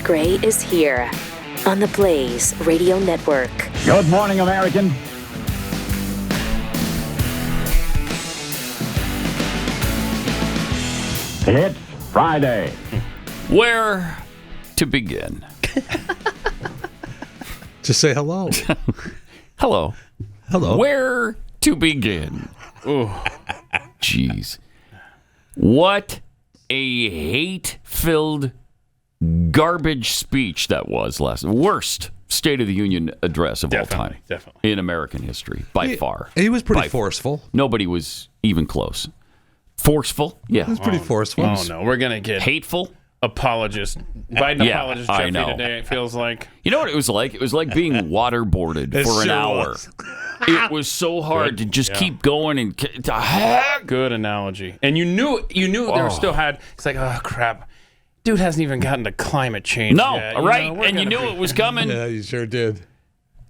Gray is here on the Blaze Radio Network. Good morning, American. It's Friday. Where to begin? Just say hello. Hello. Hello. Where to begin? Oh, jeez. What a hate-filled garbage speech that was last. Worst State of the Union address of all time. Definitely. In American history, by far. He was pretty forceful. Nobody was even close. Forceful? Yeah. He was pretty forceful. Oh, no. We're going to get Hateful? apologist. Biden apologist I Jeffrey know. today, it feels like. You know what it was like? It was like being waterboarded for an sure hour. was. It was so hard to just keep going and Good analogy. And you knew there still had, it's like, oh, crap. Dude hasn't even gotten to climate change yet. Right? And you knew it was coming. Yeah, you sure did.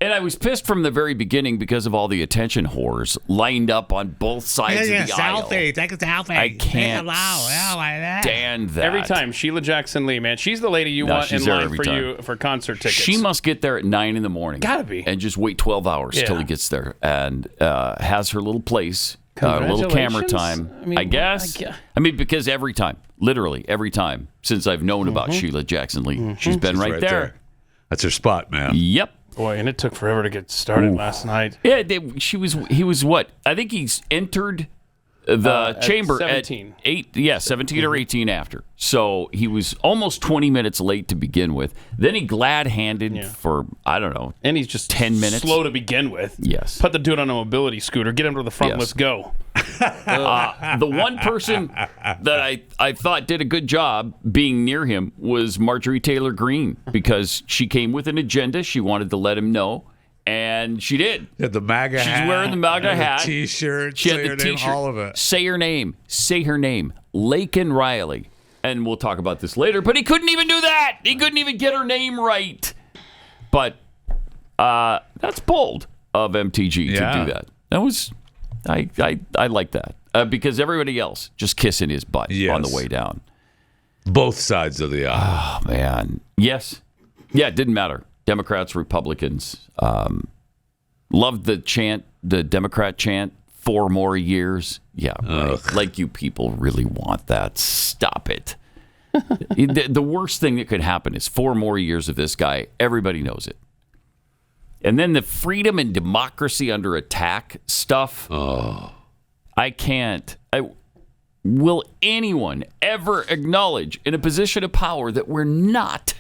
And I was pissed from the very beginning because of all the attention whores lined up on both sides of the aisle. Take a selfie. I can't stand that. Every time, Sheila Jackson Lee, man, she's the lady you want in she's there line every for time. you for concert tickets. She must get there at 9 in the morning. Gotta be. And just wait 12 hours till he gets there and has her little place, a little camera time. I guess. I mean, because every time, literally every time since I've known about Sheila Jackson Lee, she's been right there. That's her spot, man. Yep. Boy, and it took forever to get started last night. Yeah, he was what? I think he's entered the chamber 17. at 8. Yeah, 17 or 18 after. So he was almost 20 minutes late to begin with. Then he glad-handed for, I don't know, And he's just 10 minutes. slow to begin with. Yes. Put the dude on a mobility scooter. Get him to the front. Yes. Let's go. The one person that I thought did a good job being near him was Marjorie Taylor Greene, because she came with an agenda. She wanted to let him know, and she did. Yeah, the MAGA hat. She's wearing the MAGA hat. T-shirt. She Say had her the name, T-shirt. all of it. Say her name. Say her name. Laken Riley. And we'll talk about this later. But he couldn't even do that. He couldn't even get her name right. But that's bold of MTG to do that. That was, I like that. Because everybody else just kissing his butt on the way down. Both sides of the aisle. Oh, man. Yes. Yeah, it didn't matter. Democrats, Republicans. Loved the chant, the Democrat chant, 4 more years. Yeah, right. Like you people really want that. Stop it. The worst thing that could happen is 4 more years of this guy. Everybody knows it. And then the freedom and democracy under attack stuff. Oh. I can't. Will anyone ever acknowledge in a position of power that we're not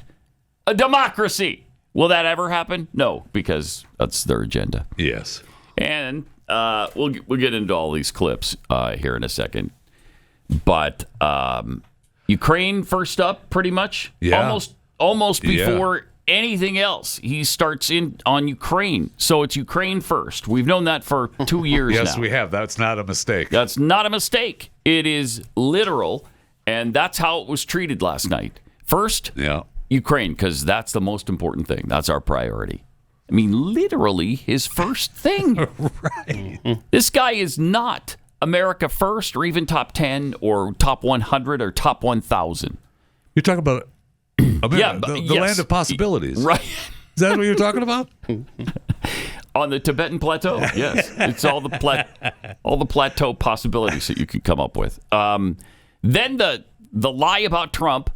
a democracy? Will that ever happen? No, because that's their agenda. Yes. And we'll get into all these clips here in a second. But Ukraine first up, pretty much. Yeah. Almost before anything else. He starts in on Ukraine. So it's Ukraine first. We've known that for 2 years now. Yes, we have. That's not a mistake. That's not a mistake. It is literal, and that's how it was treated last night. First, Ukraine, because that's the most important thing. That's our priority. I mean, literally his first thing. Right. This guy is not America first or even top 10 or top 100 or top 1,000. You're talking about the land of possibilities. Right. Is that what you're talking about? On the Tibetan Plateau, yes. It's all the plateau possibilities that you can come up with. Then the lie about Trump,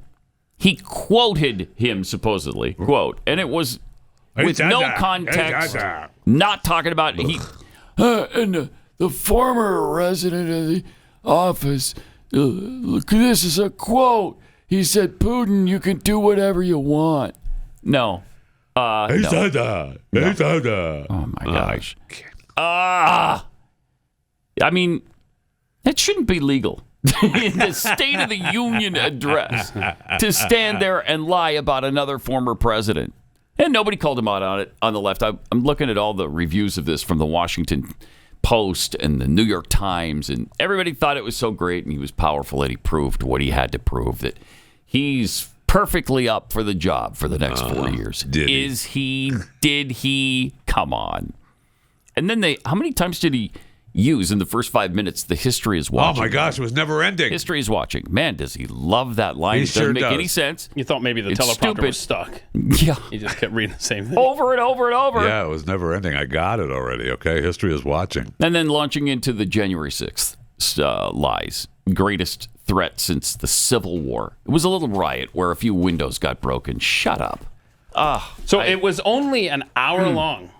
he quoted him supposedly, quote, and it was with no context, not talking about it. And the former resident of the office, look, this is a quote. He said, Putin, you can do whatever you want. No. No. Oh, my gosh. I mean, that shouldn't be legal. In the State of the Union address to stand there and lie about another former president. And nobody called him out on it on the left. I'm looking at all the reviews of this from the Washington Post and the New York Times, and everybody thought it was so great and he was powerful and he proved what he had to prove, that he's perfectly up for the job for the next 4 years. Did he? Come on. And then how many times did he use in the first 5 minutes. The history is watching. Oh my gosh, it was never ending. History is watching. Man, does he love that line? He It doesn't sure make does. any sense. You thought maybe the It's teleprompter stupid. was stuck. Yeah. He just kept reading the same thing. Over and over and over. Yeah, it was never ending. I got it already. Okay, history is watching. And then launching into the January 6th lies. Greatest threat since the Civil War. It was a little riot where a few windows got broken. Shut up. So it was only an hour long.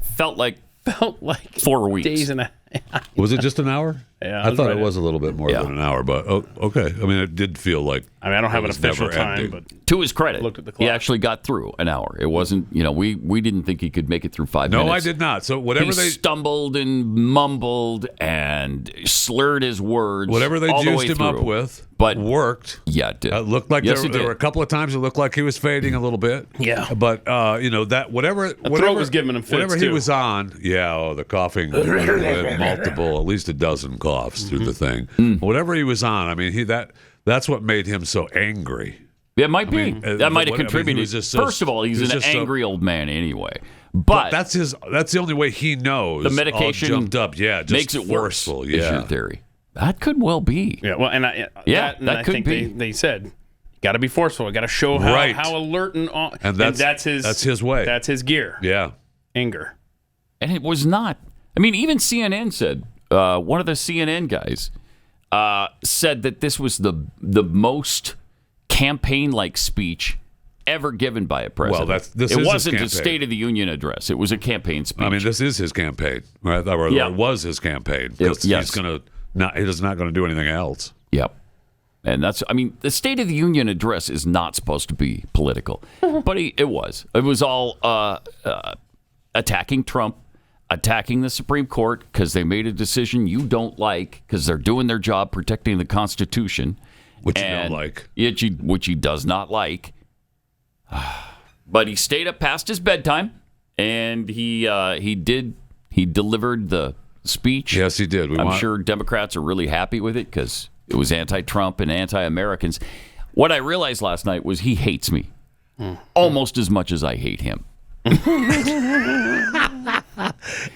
Felt like 4 weeks. Days and a half. Was it just an hour? Yeah, I thought right. it was a little bit more than an hour, but okay. I mean, it did feel like. I mean, I don't have an official never time, ending. but To his credit, Looked at the he clock. actually got through an hour. It wasn't, we didn't think he could make it through 5 No, minutes. I did not. So He whatever they stumbled and mumbled and slurred his words. whatever they all the juiced way him up through. with, But- worked. Yeah, it did. It looked like Yes, it there did. were a couple of times it looked like he was fading a little bit. Yeah. But that whatever was giving him fits, whatever he too. was on, the coughing, multiple, at least a dozen coughs through the thing. Whatever he was on, I mean, that's what made him so angry. It might be. mean, that might have he contributed. was just so- First of all, he he's was an just so- angry old man anyway. But But that's the only way he knows. the medication all jumped up, just makes it forceful. worse. Is Yeah. your theory? That could well be. yeah. Well, and Yeah, and that I could think be. they said got to be forceful. Got to show Right. how alert and on. And that's his way. That's his gear. Yeah. Anger. And it was not. I mean, even CNN said, one of the CNN guys said that this was the most campaign-like speech ever given by a president. Well, this it is his wasn't a campaign. State of the Union address. It was a campaign speech. I mean, this is his campaign, right? Or Yeah. it was his campaign because Yes. he's not going to do anything else. Yep. And the State of the Union address is not supposed to be political, but it was. It was all attacking Trump, attacking the Supreme Court because they made a decision you don't like because they're doing their job protecting the Constitution. Which you don't like. Which he does not like. But he stayed up past his bedtime, and he delivered the speech. Yes, he did. I'm sure Democrats are really happy with it because it was anti-Trump and anti-Americans. What I realized last night was he hates me almost as much as I hate him.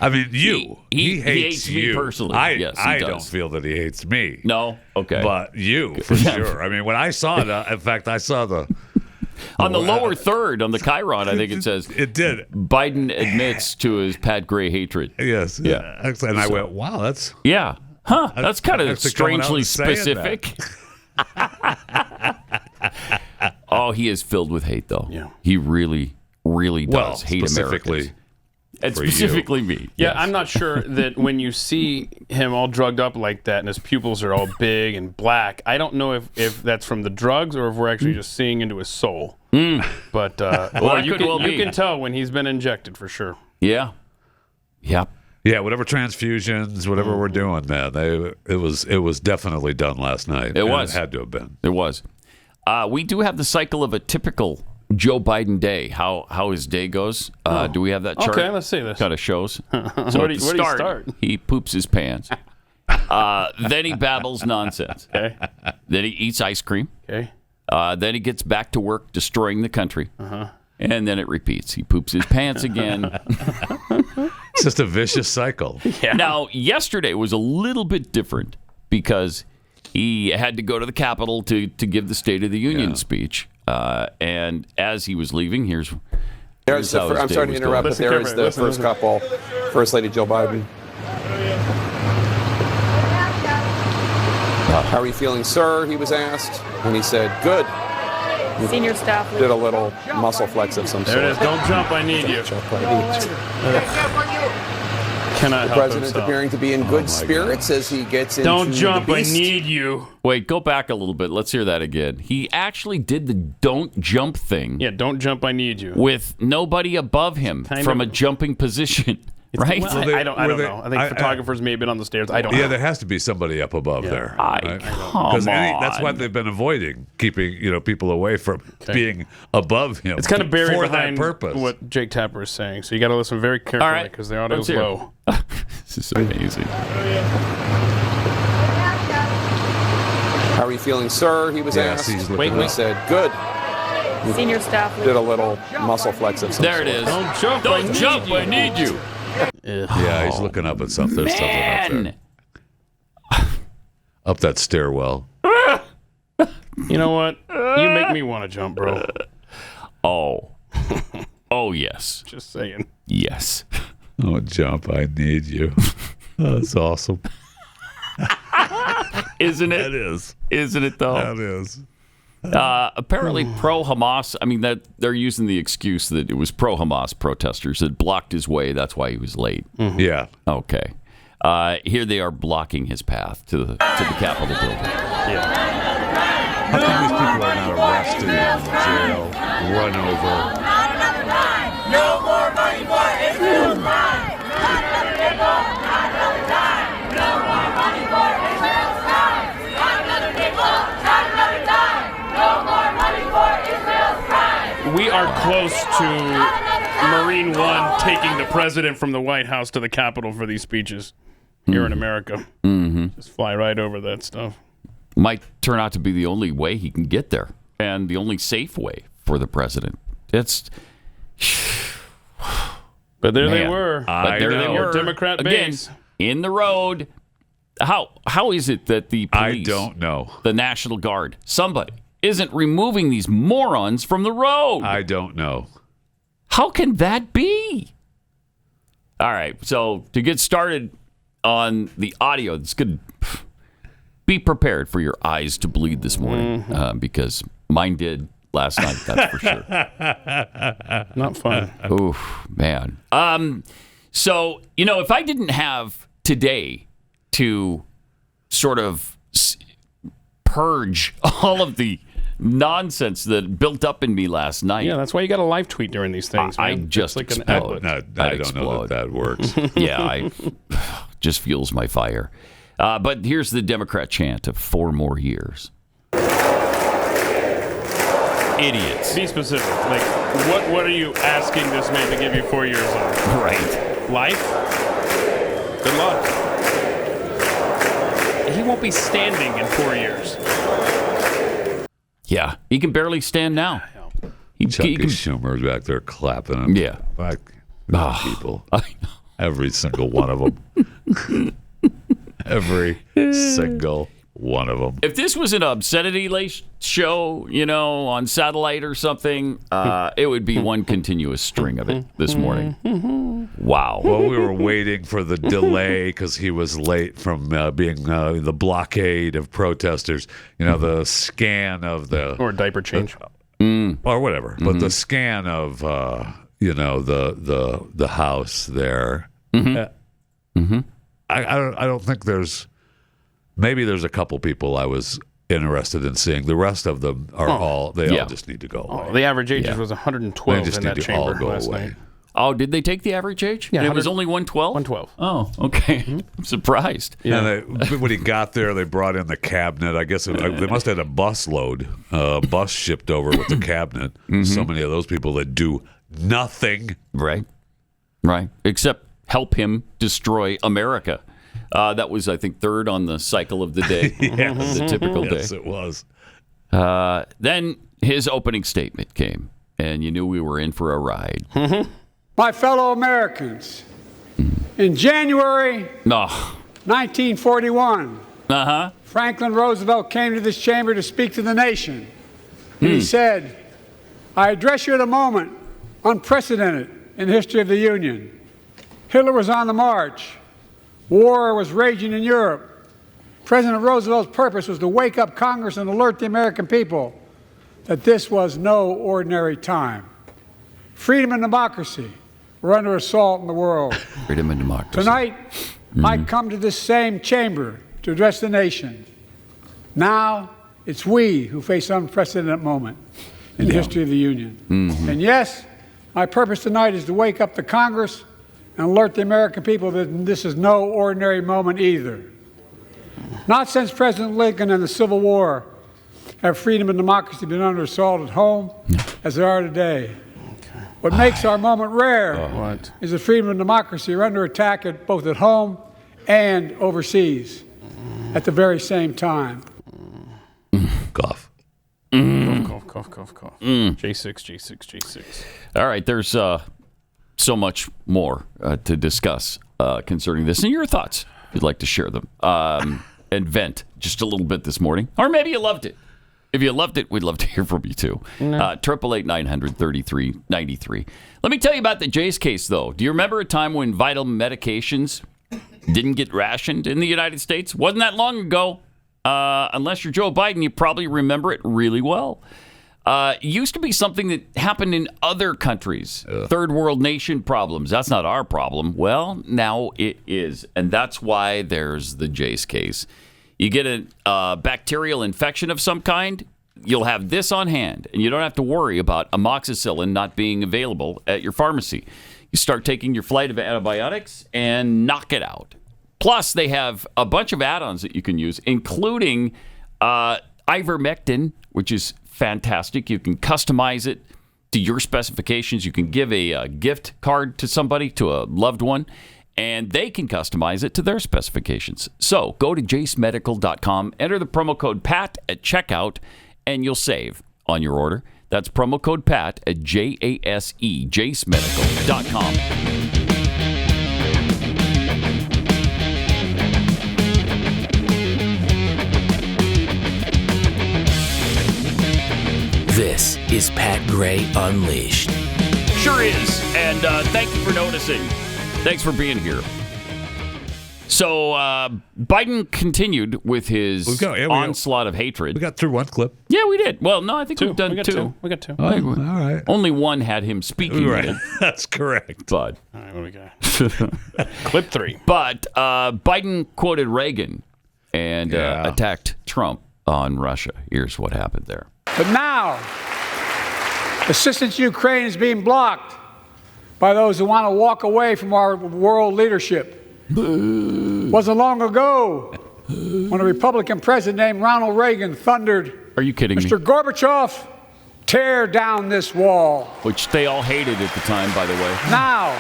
I mean, you. He hates me you personally. Yes, he I does. don't feel that he hates me. No? Okay. But you, for sure. I mean, when I saw it, in fact, I saw the... On the lower third, on the Chiron, I think it says It did. Biden admits to his Pat Gray hatred. Yes. Yeah. And I went, wow, that's... Yeah. Huh. That's kind of Actually coming out strangely and saying specific. Oh, he is filled with hate, though. Yeah. He really, really does Well, hate specifically Americans. And for you. specifically me. Yeah, Yes. I'm not sure that when you see him all drugged up like that and his pupils are all big and black, I don't know if that's from the drugs or if we're actually just seeing into his soul. But that you could well be. can tell when he's been injected for sure. Yeah. Yep. Yeah, whatever transfusions, whatever we're doing, man, it was definitely done last night. It was. It had to have been. There was. We do have the cycle of a typical Joe Biden day, how his day goes. Do we have that chart? Okay, let's see this. Kind of shows. So Where at do the you start, start? he poops his pants. Then he babbles nonsense. Okay. Then he eats ice cream. Okay. Then he gets back to work destroying the country. And then it repeats. He poops his pants again. It's just a vicious cycle. Yeah. Now, yesterday was a little bit different because he had to go to the Capitol to give the State of the Union speech. And as he was leaving, here's how his I'm day sorry to was interrupt, going. but there is the Listen, first couple, First Lady Jill Biden. How are you feeling, sir? He was asked, and he said, good. Senior staff. Did a little muscle flex of some sort. There it is. Don't jump. I need you. Cannot The help president himself. appearing to be in good spirits as he gets into Don't jump. the I beast. need you. Wait, go back a little bit. Let's hear that again. He actually did the don't jump thing Yeah, don't jump. I need you. with nobody above him Kind from of. a jumping position, right? Well, they- I don't were they- know. I think I- photographers may have been on the stairs. I don't Yeah, know. there has to be somebody up above there. Come That's on. what they've been avoiding, keeping people away from being above him. It's kind of buried for behind that purpose. what Jake Tapper is saying. So you got to listen very carefully All right. because the audio's Let's hear it. low. This is amazing. How are you feeling, sir? He was Yes, asked. he's looking and he up. said, good. Senior staff. Did a little muscle flex of some There sort. it is. Don't jump. Don't jump. I need you. Yeah, Yeah, he's looking up at something. There's something up there. Up that stairwell. You know what? You make me want to jump, bro. Oh. Oh, yes. Just saying. Yes. Oh, jump. I need you. Oh, that's awesome. Isn't it? It is. Isn't it, though? That is. Apparently, pro-Hamas, I mean, that they're using the excuse that it was pro-Hamas protesters that blocked his way. That's why he was late. Mm-hmm. Yeah. Okay. Here they are blocking his path to the Capitol building. Yeah. How come these people are not arrested, in jail, run over? No more money for Israel's crime! Not another nickel! Not another dime! No more money for Israel's crime! Not another nickel! Not another dime! No more money for Israel's crime! We are close to Marine One taking the president from the White House to the Capitol for these speeches here in America. Mm-hmm. Just fly right over that stuff. Might turn out to be the only way he can get there and the only safe way for the president. It's... But there Man. they were. But there they were. Democrat Again, base. in the road. How is it that the police, I don't know. The National Guard, somebody isn't removing these morons from the road? I don't know. How can that be? All right, so to get started on the audio, it's good. Be prepared for your eyes to bleed this morning because mine did last night, that's for sure. Not fun. Oof, man. So, if I didn't have today to sort of purge all of the nonsense that built up in me last night. Yeah, that's why you got a live tweet during these things, man. I just it's like explode. an No, I don't know that works. Yeah, just fuels my fire. But here's the Democrat chant of 4 more years. Idiots. Be specific. Like, what are you asking this man to give you 4 years of? Right. Life? Good luck. He won't be standing in 4 years. Yeah, he can barely stand now. Chucky Schumer's back there clapping him. Yeah. Back people. I know. Every single one of them. Every single one of them. If this was an obscenity show, on satellite or something, it would be one continuous string of it this morning. Wow. Well, we were waiting for the delay because he was late from being the blockade of protesters. The scan of the... Or diaper change. Or whatever. But the scan of, the house there. I don't think there's... Maybe there's a couple people I was interested in seeing. The rest of them are all just need to go away. The average age was 112 They just in need that to chamber all go last away. night. Oh, did they take the average age? Yeah, it was only 112? 112. Oh, okay. I'm surprised. Yeah. And when he got there, they brought in the cabinet. I guess they must have had a bus shipped over with the cabinet. So many of those people that do nothing. Right. Except help him destroy America. That was, I think, third on the cycle of the day, the typical day. Yes, it was. Then his opening statement came, and you knew we were in for a ride. My fellow Americans, in January 1941, Franklin Roosevelt came to this chamber to speak to the nation. And he said, I address you at a moment unprecedented in the history of the Union. Hitler was on the march. War was raging in Europe. President Roosevelt's purpose was to wake up Congress and alert the American people that this was no ordinary time. Freedom and democracy were under assault in the world. Freedom and democracy. Tonight, I come to this same chamber to address the nation. Now, it's we who face an unprecedented moment in the history of the Union. And yes, my purpose tonight is to wake up the Congress and alert the American people that this is no ordinary moment either. Not since President Lincoln and the Civil War have freedom and democracy been under assault at home as they are today. What makes our moment rare is that freedom and democracy are under attack both at home and overseas at the very same time. Cough. Cough. J6. All right, there's so much more to discuss concerning this, and your thoughts, if you'd like to share them, and vent just a little bit this morning. Or maybe you loved it. If you loved it, we'd love to hear from you, too. 888-900-3393. Let me tell you about the Jace case, though. Do you remember a time when vital medications didn't get rationed in the United States? Wasn't that long ago. Unless you're Joe Biden, you probably remember it really well. It used to be something that happened in other countries. Third world nation problems. That's not our problem. Well, now it is. And that's why there's the Jace case. You get a bacterial infection of some kind, you'll have this on hand, and you don't have to worry about amoxicillin not being available at your pharmacy. You start taking your flight of antibiotics and knock it out. Plus, they have a bunch of add-ons that you can use, including ivermectin, which is fantastic. You can customize it to your specifications. You can give a gift card to somebody, to a loved one, and they can customize it to their specifications. So go to jacemedical.com, enter the promo code PAT at checkout, and you'll save on your order. That's promo code PAT at jacemedical.com. This is Pat Gray Unleashed. Sure is, and thank you for noticing. Thanks for being here. So Biden continued with his onslaught of hatred. We got through one clip. Yeah, we did. Well, no, I think we've done two. We got two. Oh, all right. Only one had him speaking. Right. That's correct. But all right, what do we got? Clip 3. But Biden quoted Reagan and attacked Trump on Russia. Here's what happened there. But now, assistance to Ukraine is being blocked by those who want to walk away from our world leadership. Wasn't long ago when a Republican president named Ronald Reagan thundered, "Are you kidding me? Mr. Gorbachev, tear down this wall." Which they all hated at the time, by the way. Now,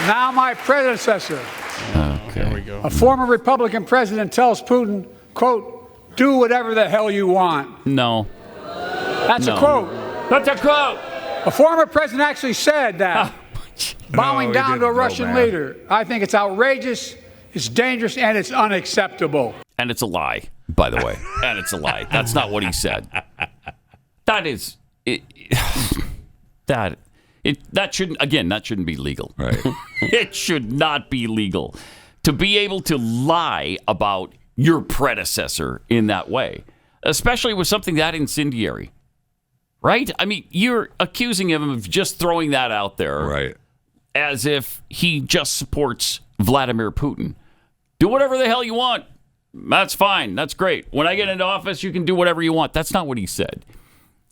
now my predecessor, There we go. a former Republican president, tells Putin, quote, "Do whatever the hell you want." No. That's a quote. That's a quote. A former president actually said that, bowing No, he down to a didn't. No, Russian man. leader. I think it's outrageous, it's dangerous, and it's unacceptable. And it's a lie, by the way. And it's a lie. That's not what he said. That is... That shouldn't be legal. Right. It should not be legal to be able to lie about your predecessor in that way, especially with something that incendiary. Right? I mean, you're accusing him of just throwing that out there, Right. as if he just supports Vladimir Putin. Do whatever the hell you want. That's fine. That's great. When I get into office, you can do whatever you want. That's not what he said.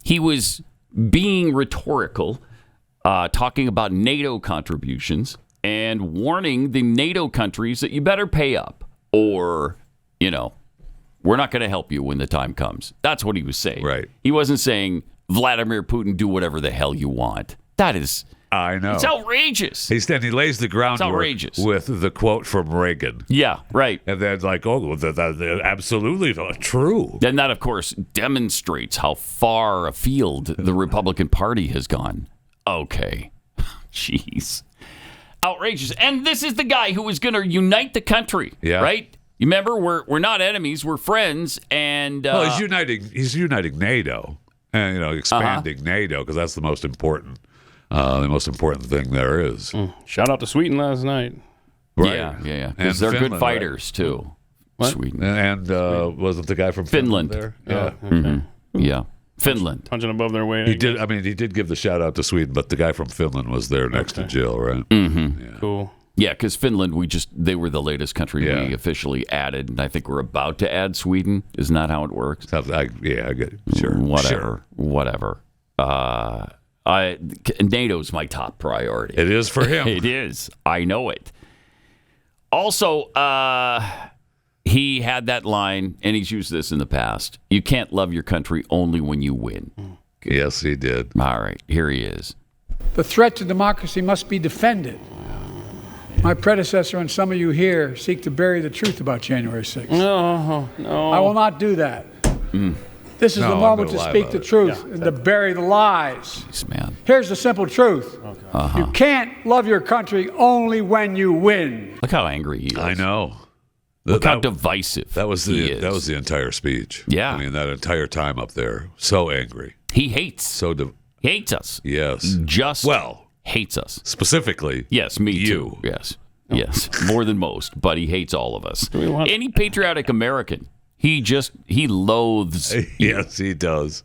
He was being rhetorical, talking about NATO contributions and warning the NATO countries that you better pay up or, we're not going to help you when the time comes. That's what he was saying. Right. He wasn't saying, Vladimir Putin, do whatever the hell you want. That is... I know. It's outrageous. He lays the groundwork with the quote from Reagan. Yeah, right. And then that's absolutely not true. And that, of course, demonstrates how far afield the Republican Party has gone. Okay. Jeez. Outrageous. And this is the guy who was going to unite the country, right? You remember, we're not enemies, we're friends, and... well, he's uniting NATO and, expanding NATO, because that's the most important thing there is. Shout out to Sweden last night. Right. Yeah. Because they're Finland, good fighters, too. What? Sweden. And wasn't the guy from Finland there? Yeah. Yeah. Finland. Punching above their weight. He did give the shout out to Sweden, but the guy from Finland was there next to Jill, right? Mm-hmm. Yeah. Cool. Yeah, because Finland, they were the latest country we officially added, and I think we're about to add Sweden. Isn't that how it works? I get it. Sure. Whatever. NATO's my top priority. It is for him. It is. I know it. Also, he had that line, and he's used this in the past. You can't love your country only when you win. Yes, he did. All right, here he is. The threat to democracy must be defended. My predecessor and some of you here seek to bury the truth about January 6th. No. I will not do that. This is No, the I'm moment gonna to lie speak about the it. truth and to bury the lies. Jeez, man. Here's the simple truth. You can't love your country only when you win. Look how angry he is. I know. Look how divisive that was he is. That was the entire speech. Yeah. I mean, that entire time up there. So angry. He hates. He hates us. Yes. Hates us. Specifically. Yes, me you. too. Yes. Yes. More than most, but he hates all of us. Any patriotic American. He loathes. Yes, he does.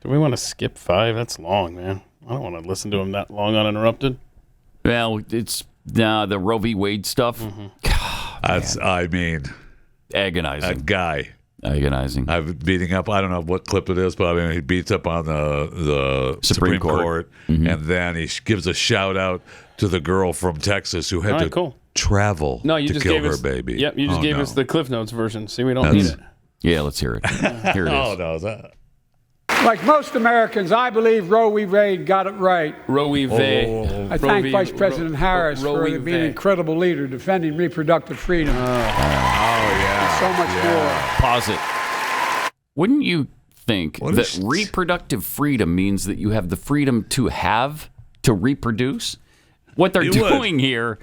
Do we want to skip 5? That's long, man. I don't want to listen to him that long uninterrupted. Well, it's the Roe v. Wade stuff. I mean, agonizing. A guy. Agonizing. I'm beating up. I don't know what clip it is, but I mean, he beats up on the Supreme Court, and then he gives a shout out to the girl from Texas who had to travel to kill her baby. Yep, you just gave us the Cliff Notes version. See, we don't need it. Yeah, let's hear it. Here it is. Oh, no, that. Like most Americans, I believe Roe v. Wade got it right. Roe v. Wade. I thank Vice President Harris for being an incredible leader defending reproductive freedom. Yeah. So much more. Pause it. Wouldn't you think that reproductive freedom means that you have the freedom to reproduce? What they're doing here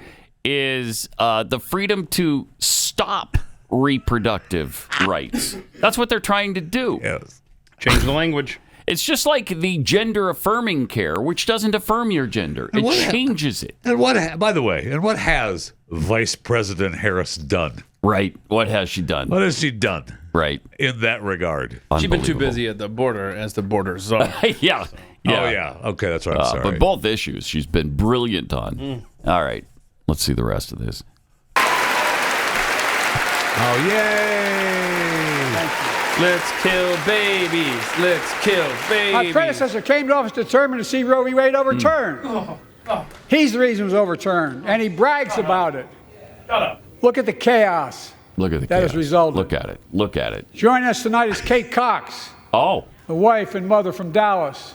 is the freedom to stop reproductive rights. That's what they're trying to do. Yes. Change the language. It's just like the gender affirming care, which doesn't affirm your gender. It changes it. And by the way, what has Vice President Harris done? Right. What has she done? What has she done? Right. In that regard. She's been too busy at the border as the border czar. Yeah. Oh, yeah. Okay, that's right. I'm sorry. But both issues she's been brilliant on. All right. Let's see the rest of this. Oh, yay. Let's kill babies. Let's kill babies. My predecessor came to office determined to see Roe v. Wade overturned. He's the reason it was overturned, and he brags about it. Shut up. Look at the chaos. Look at the that chaos. has resulted. Look at it. Look at it. Joining us tonight is Kate Cox. Oh. The wife and mother from Dallas.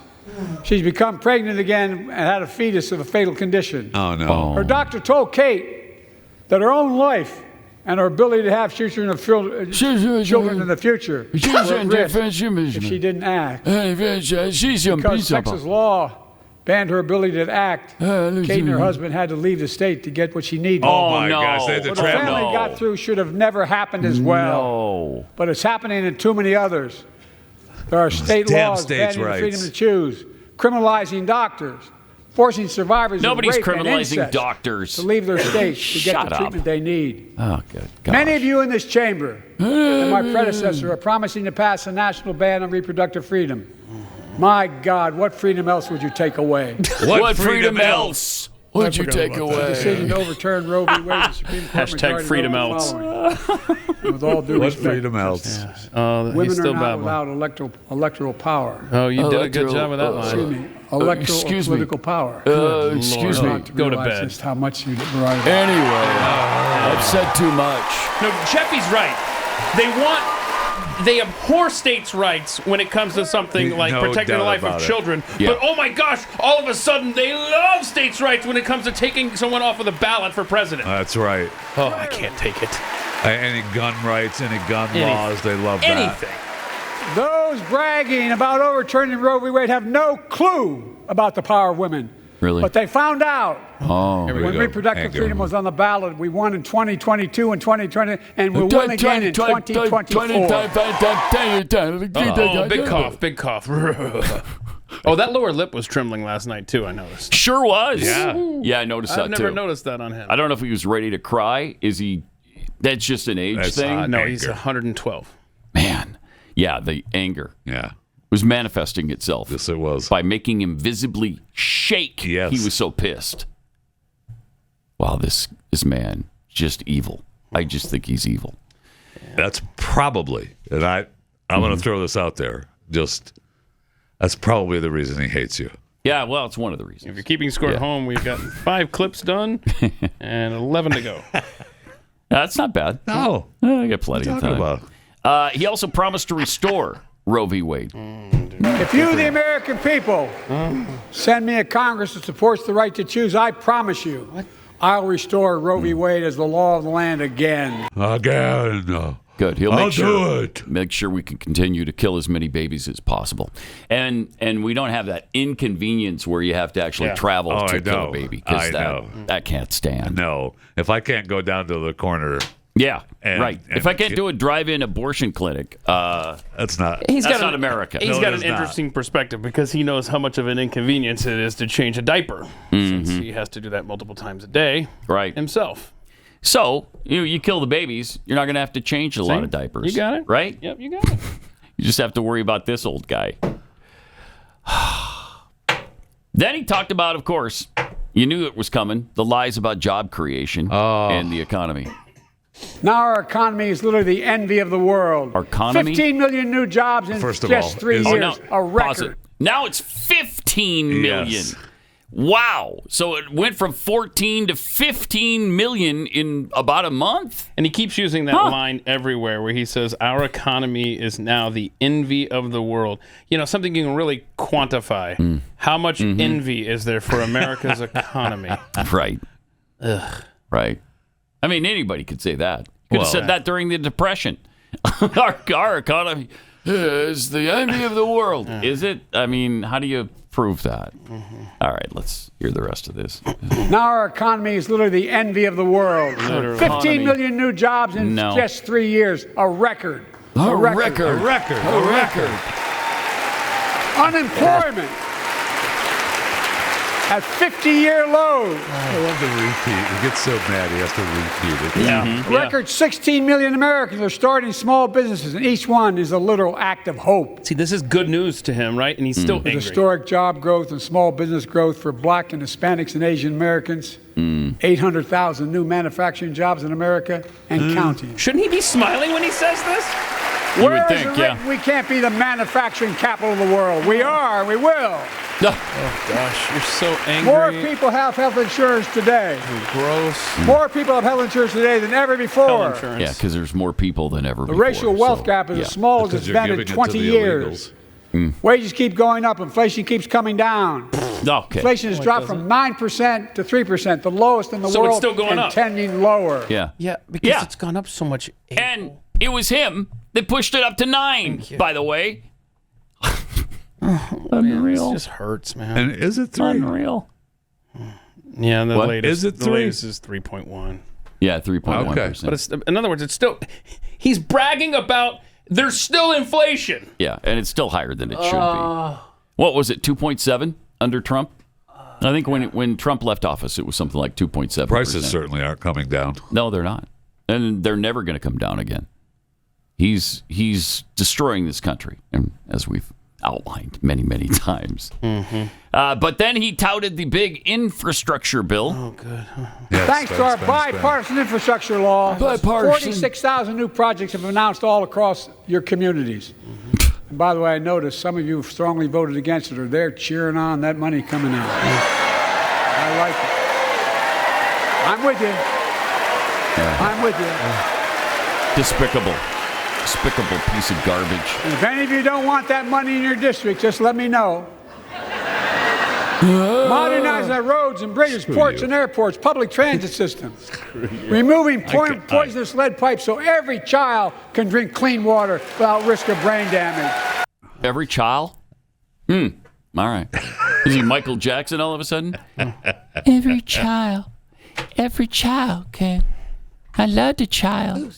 She's become pregnant again and had a fetus of a fatal condition. Oh, no. Her doctor told Kate that her own life and her ability to have children in the future were at risk if she didn't act. Because Texas law banned her ability to act, Kate and her husband had to leave the state to get what she needed. Oh, my gosh. They had to what the family got through should have never happened as well. No. But it's happening in too many others. There are state laws banning the freedom to choose, criminalizing doctors, forcing survivors Nobody's of rape and criminalizing incest doctors to leave their states to get Shut the up. treatment they need. Oh, good God. Many of you in this chamber and my predecessor are promising to pass a national ban on reproductive freedom. My God, what freedom else would you take away? What freedom else would you take The away? decision to overturn Roe v. Wade, the Supreme Court Hashtag majority freedom wrote the else. following. With all due What respect, freedom else? He's women still are not babbling. allowed electoral power. Oh, you did a good job with that Excuse line. me, electoral or excuse me. political power. Excuse Lord. me. Go to Realize bed. just how much you deride. Anyway, I've said too much. No, Jeffy's right. They abhor states' rights when it comes to something like No protecting the doubt life about of it. children. Yeah. But oh my gosh, all of a sudden they love states' rights when it comes to taking someone off of the ballot for president. That's right. Oh, I can't take it. Any gun rights, any gun laws, they love that. Anything. Those bragging about overturning Roe v. Wade have no clue about the power of women. Really? But they found out Oh. Here we when go. reproductive Anger. freedom was on the ballot. We won in 2022 and 2020, and we'll win again in 2024. Oh, big cough, big cough. Oh, that lower lip was trembling last night too, I noticed. Sure was. Yeah. Yeah, I noticed that I've too. never noticed that on him. I don't know if he was ready to cry. Is he? That's just an age That's thing. not- No, Anger. he's 112. Man. Yeah, the anger Yeah. was manifesting itself. Yes, it was. By making him visibly shake. Yes. He was so pissed. Wow, this man, just evil. I just think he's evil. That's probably, and I'm going to throw this out there, that's probably the reason he hates you. Yeah, well, it's one of the reasons. If you're keeping score at home, we've got 5 clips done and 11 to go. That's not bad. No. I got plenty of Talking time. about. He also promised to restore Roe v. Wade. If you, the American people, send me a Congress that supports the right to choose, I promise you, I'll restore Roe v. Wade as the law of the land again. Again. Good. He'll make make sure we can continue to kill as many babies as possible, and we don't have that inconvenience where you have to actually travel to kill a baby because that can't stand. No, if I can't go down to the corner. Yeah, right. If I can't do a drive-in abortion clinic, that's not America. He's got an interesting perspective because he knows how much of an inconvenience it is to change a diaper since he has to do that multiple times a day himself. So you kill the babies, you're not going to have to change a lot of diapers. You got it. Right? Yep, you got it. You just have to worry about this old guy. Then he talked about, of course, you knew it was coming, the lies about job creation and the economy. Now our economy is literally the envy of the world. Our economy? 15 million new jobs in just 3 years. A record. Now it's 15 million. Yes. Wow. So it went from 14 to 15 million in about a month? And he keeps using that line everywhere where he says, our economy is now the envy of the world. You know, something you can really quantify. How much envy is there for America's economy? Right. Ugh. Right. I mean, anybody could say that. You could have said that during the Depression. Our economy is the envy of the world. Is it? I mean, how do you prove that? All right, let's hear the rest of this. Now our economy is literally the envy of the world. 15 million new jobs in just 3 years. A record. A record. Unemployment at 50-year lows. I love the repeat. He gets so mad he has to repeat it. Record 16 million Americans are starting small businesses, and each one is a literal act of hope. See, this is good news to him, right? And he's still angry. Historic job growth and small business growth for Black and Hispanics and Asian Americans. 800,000 new manufacturing jobs in America and counting. Shouldn't he be smiling when he says this? Where is it written we can't be the manufacturing capital of the world? We are, we will. Oh, gosh, you're so angry. More people have health insurance today. Gross. More people have health insurance today than ever before. Health insurance. Yeah, because there's more people than ever before. The racial wealth gap is as small as it's been in 20 years. Wages keep going up. Inflation keeps coming down. Inflation has dropped from 9% to 3%, the lowest in the world. So it's still going up. Tending lower. Yeah, because it's gone up so much. And it was him that pushed it up to 9, by the way. Unreal. This just hurts, man. And is it 3? Unreal. Yeah, the latest. Is it 3? The latest is 3.1. Yeah, 3.1%. Okay. But it's, in other words, it's still. He's bragging about there's still inflation. Yeah, and it's still higher than it should be. What was it? 2.7 under Trump? I think when Trump left office, it was something like 2.7%. Prices certainly aren't coming down. No, they're not, and they're never going to come down again. He's destroying this country, and as we've outlined many, many times. But then he touted the big infrastructure bill. Oh, good. Thanks to our bipartisan infrastructure law, 46,000 new projects have been announced all across your communities. And by the way, I noticed some of you strongly voted against it, or they're cheering on that money coming in. I like it. I'm with you. I'm with you. Despicable piece of garbage. And if any of you don't want that money in your district, just let me know. Modernizing our roads and bridges, ports and airports, public transit systems. Removing poisonous lead pipes so every child can drink clean water without risk of brain damage. Every child? All right. Is he Michael Jackson all of a sudden? Every child can. I love the child.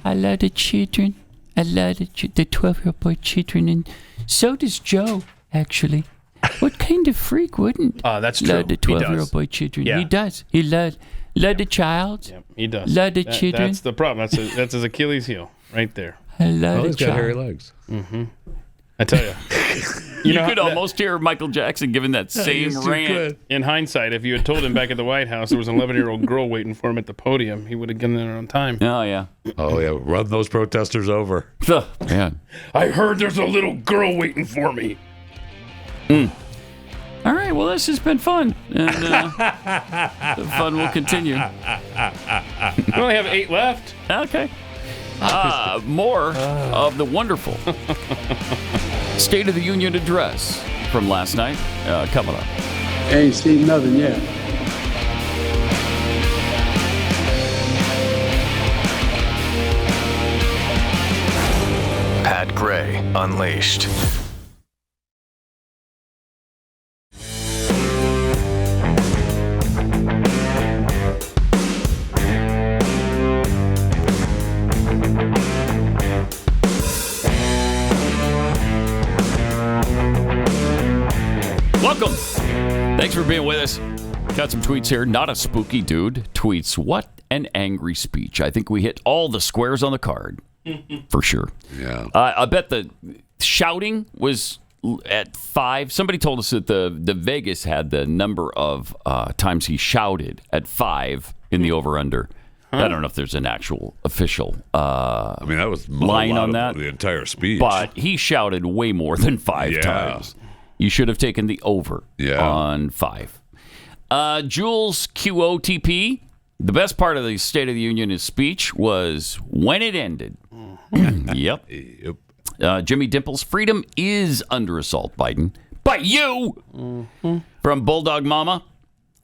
I love the children. I love the 12-year-old boy children. And so does Joe, actually. What kind of freak wouldn't that's love true. the 12-year-old boy children? Yeah. He does. He loves the child. Yep, he does. Love the children. That's the problem. That's his Achilles heel right there. I love the he's child. got hairy legs. I tell you. You could almost hear Michael Jackson giving that same rant. In hindsight, if you had told him back at the White House there was an 11-year-old girl waiting for him at the podium, he would have gotten there on time. Oh, yeah. Run those protesters over. Man. I heard there's a little girl waiting for me. All right, well, this has been fun. And the fun will continue. We only have 8 left. Okay. More of the wonderful State of the Union address from last night coming up. Ain't seen nothing yet. Gray Unleashed. Welcome. Thanks for being with us. Got some tweets here. Not a spooky dude tweets, "What an angry speech." I think we hit all the squares on the card. For sure. Yeah. I bet the shouting was at 5. Somebody told us that the Vegas had the number of times he shouted at 5 in the over-under. I don't know if there's an actual official I mean, that was line on that. The entire speech. But he shouted way more than 5 times. You should have taken the over on 5. Jules QOTP, the best part of the State of the Union speech was when it ended. Yep. Jimmy Dimples, freedom is under assault, Biden. But you, from Bulldog Mama,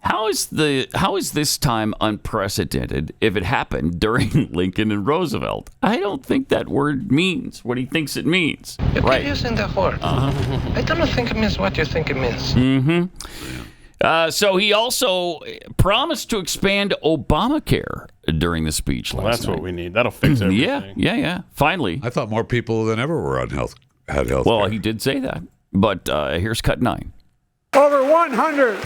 how is this time unprecedented if it happened during Lincoln and Roosevelt? I don't think that word means what he thinks it means. You're using the word. I don't think it means what you think it means. So he also promised to expand Obamacare during the speech last night. That's what we need. That'll fix everything. Yeah. Finally. I thought more people than ever were had health care. Well, he did say that. But here's cut 9. Over 100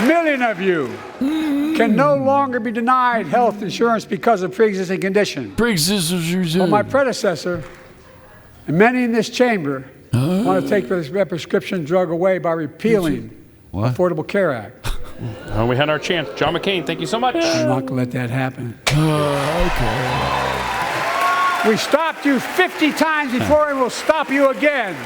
million of you can no longer be denied health insurance because of pre-existing condition. Well, my predecessor and many in this chamber want to take that prescription drug away by repealing Affordable Care Act. Well, we had our chance. John McCain, thank you so much. I'm not going to let that happen. Okay. We stopped you 50 times before, and we'll stop you again.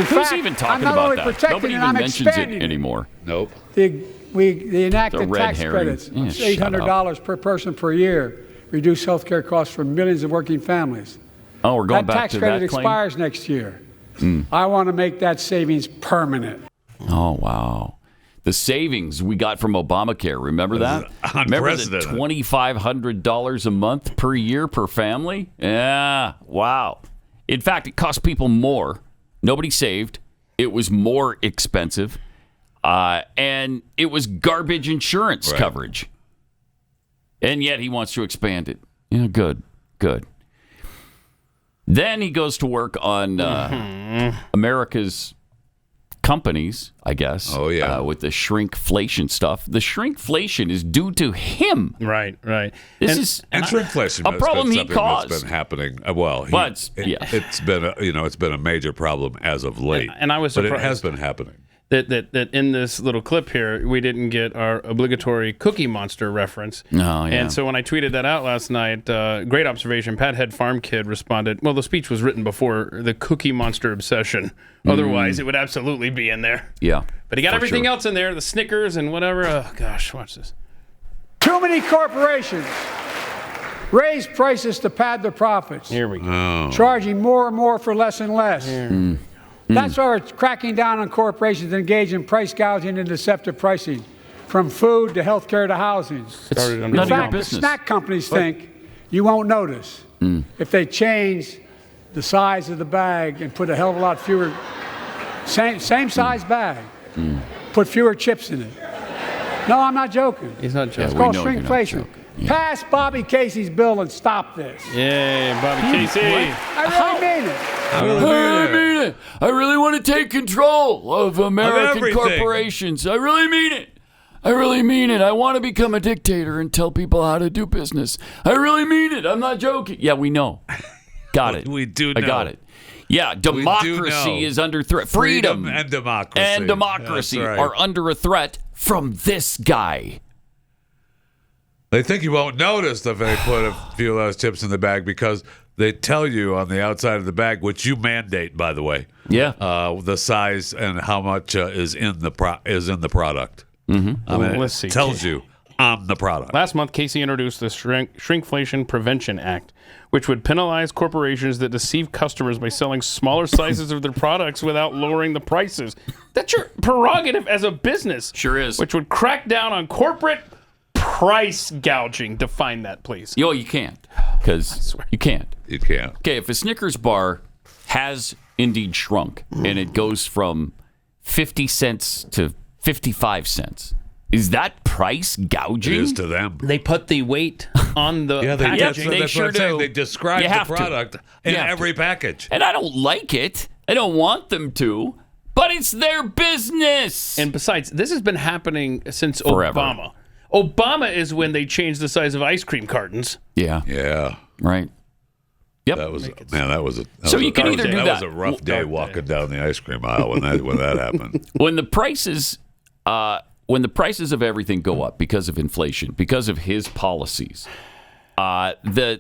Who's even talking about that? Nobody even mentions it anymore. Nope. They enacted tax credits, $800 per person per year, reduce health care costs for millions of working families. Oh, we're going back to that claim? That tax credit expires next year. I want to make that savings permanent. Oh, wow. The savings we got from Obamacare, remember that? Remember the $2,500 a month per year per family? Yeah, wow. In fact, it cost people more. Nobody saved. It was more expensive. And it was garbage insurance coverage. And yet he wants to expand it. Yeah, good. Then he goes to work on America's companies, I guess. Oh, yeah. With the shrinkflation stuff. The shrinkflation is due to him. Right. This is shrinkflation a problem he caused. That's been happening. It's been a major problem as of late. And I was surprised. But it has been happening. That in this little clip here, we didn't get our obligatory Cookie Monster reference. Oh, yeah. And so when I tweeted that out last night, great observation, Pat Head Farm Kid responded, well, the speech was written before the Cookie Monster obsession. Otherwise, it would absolutely be in there. Yeah. But he got everything else in there, the Snickers and whatever. Oh, gosh, watch this. Too many corporations raise prices to pad their profits. Here we go. Charging more and more for less and less. That's why we're cracking down on corporations that engage in price gouging and deceptive pricing, from food to healthcare to housing. In fact, the snack companies think you won't notice if they change the size of the bag and put a hell of a lot fewer, same size bag, put fewer chips in it. No, I'm not joking. He's not joking. It's called shrinkflation. Pass Bobby Casey's bill and stop this. Yay, Bobby Casey. I really mean it. I mean it. I really want to take control of American corporations. I really mean it. I want to become a dictator and tell people how to do business. I really mean it. I'm not joking. Yeah, we know. Got it. We do know. I got it. Yeah, democracy is under threat. Freedom and democracy are under a threat from this guy. They think you won't notice if they put a few of those chips in the bag because they tell you on the outside of the bag, which you mandate, by the way. Yeah. The size and how much is in the product. Let's see. It tells you on the product. Last month, Casey introduced the Shrinkflation Prevention Act, which would penalize corporations that deceive customers by selling smaller sizes of their products without lowering the prices. That's your prerogative as a business. Sure is. Which would crack down on corporate price gouging. Define that, please. You can't. because you can't. You can't. Okay, if a Snickers bar has indeed shrunk and it goes from 50 cents to 55 cents, is that price gouging? It is to them. They put the weight on the packaging. They sure do. They describe the product in every package. And I don't like it. I don't want them to, but it's their business. And besides, this has been happening since Forever. Obama. Obama is when they changed the size of ice cream cartons. Yeah. Yeah. Right. Yep. That was That was a rough day walking down the ice cream aisle when that happened. When the prices of everything go up because of inflation, because of his policies, we've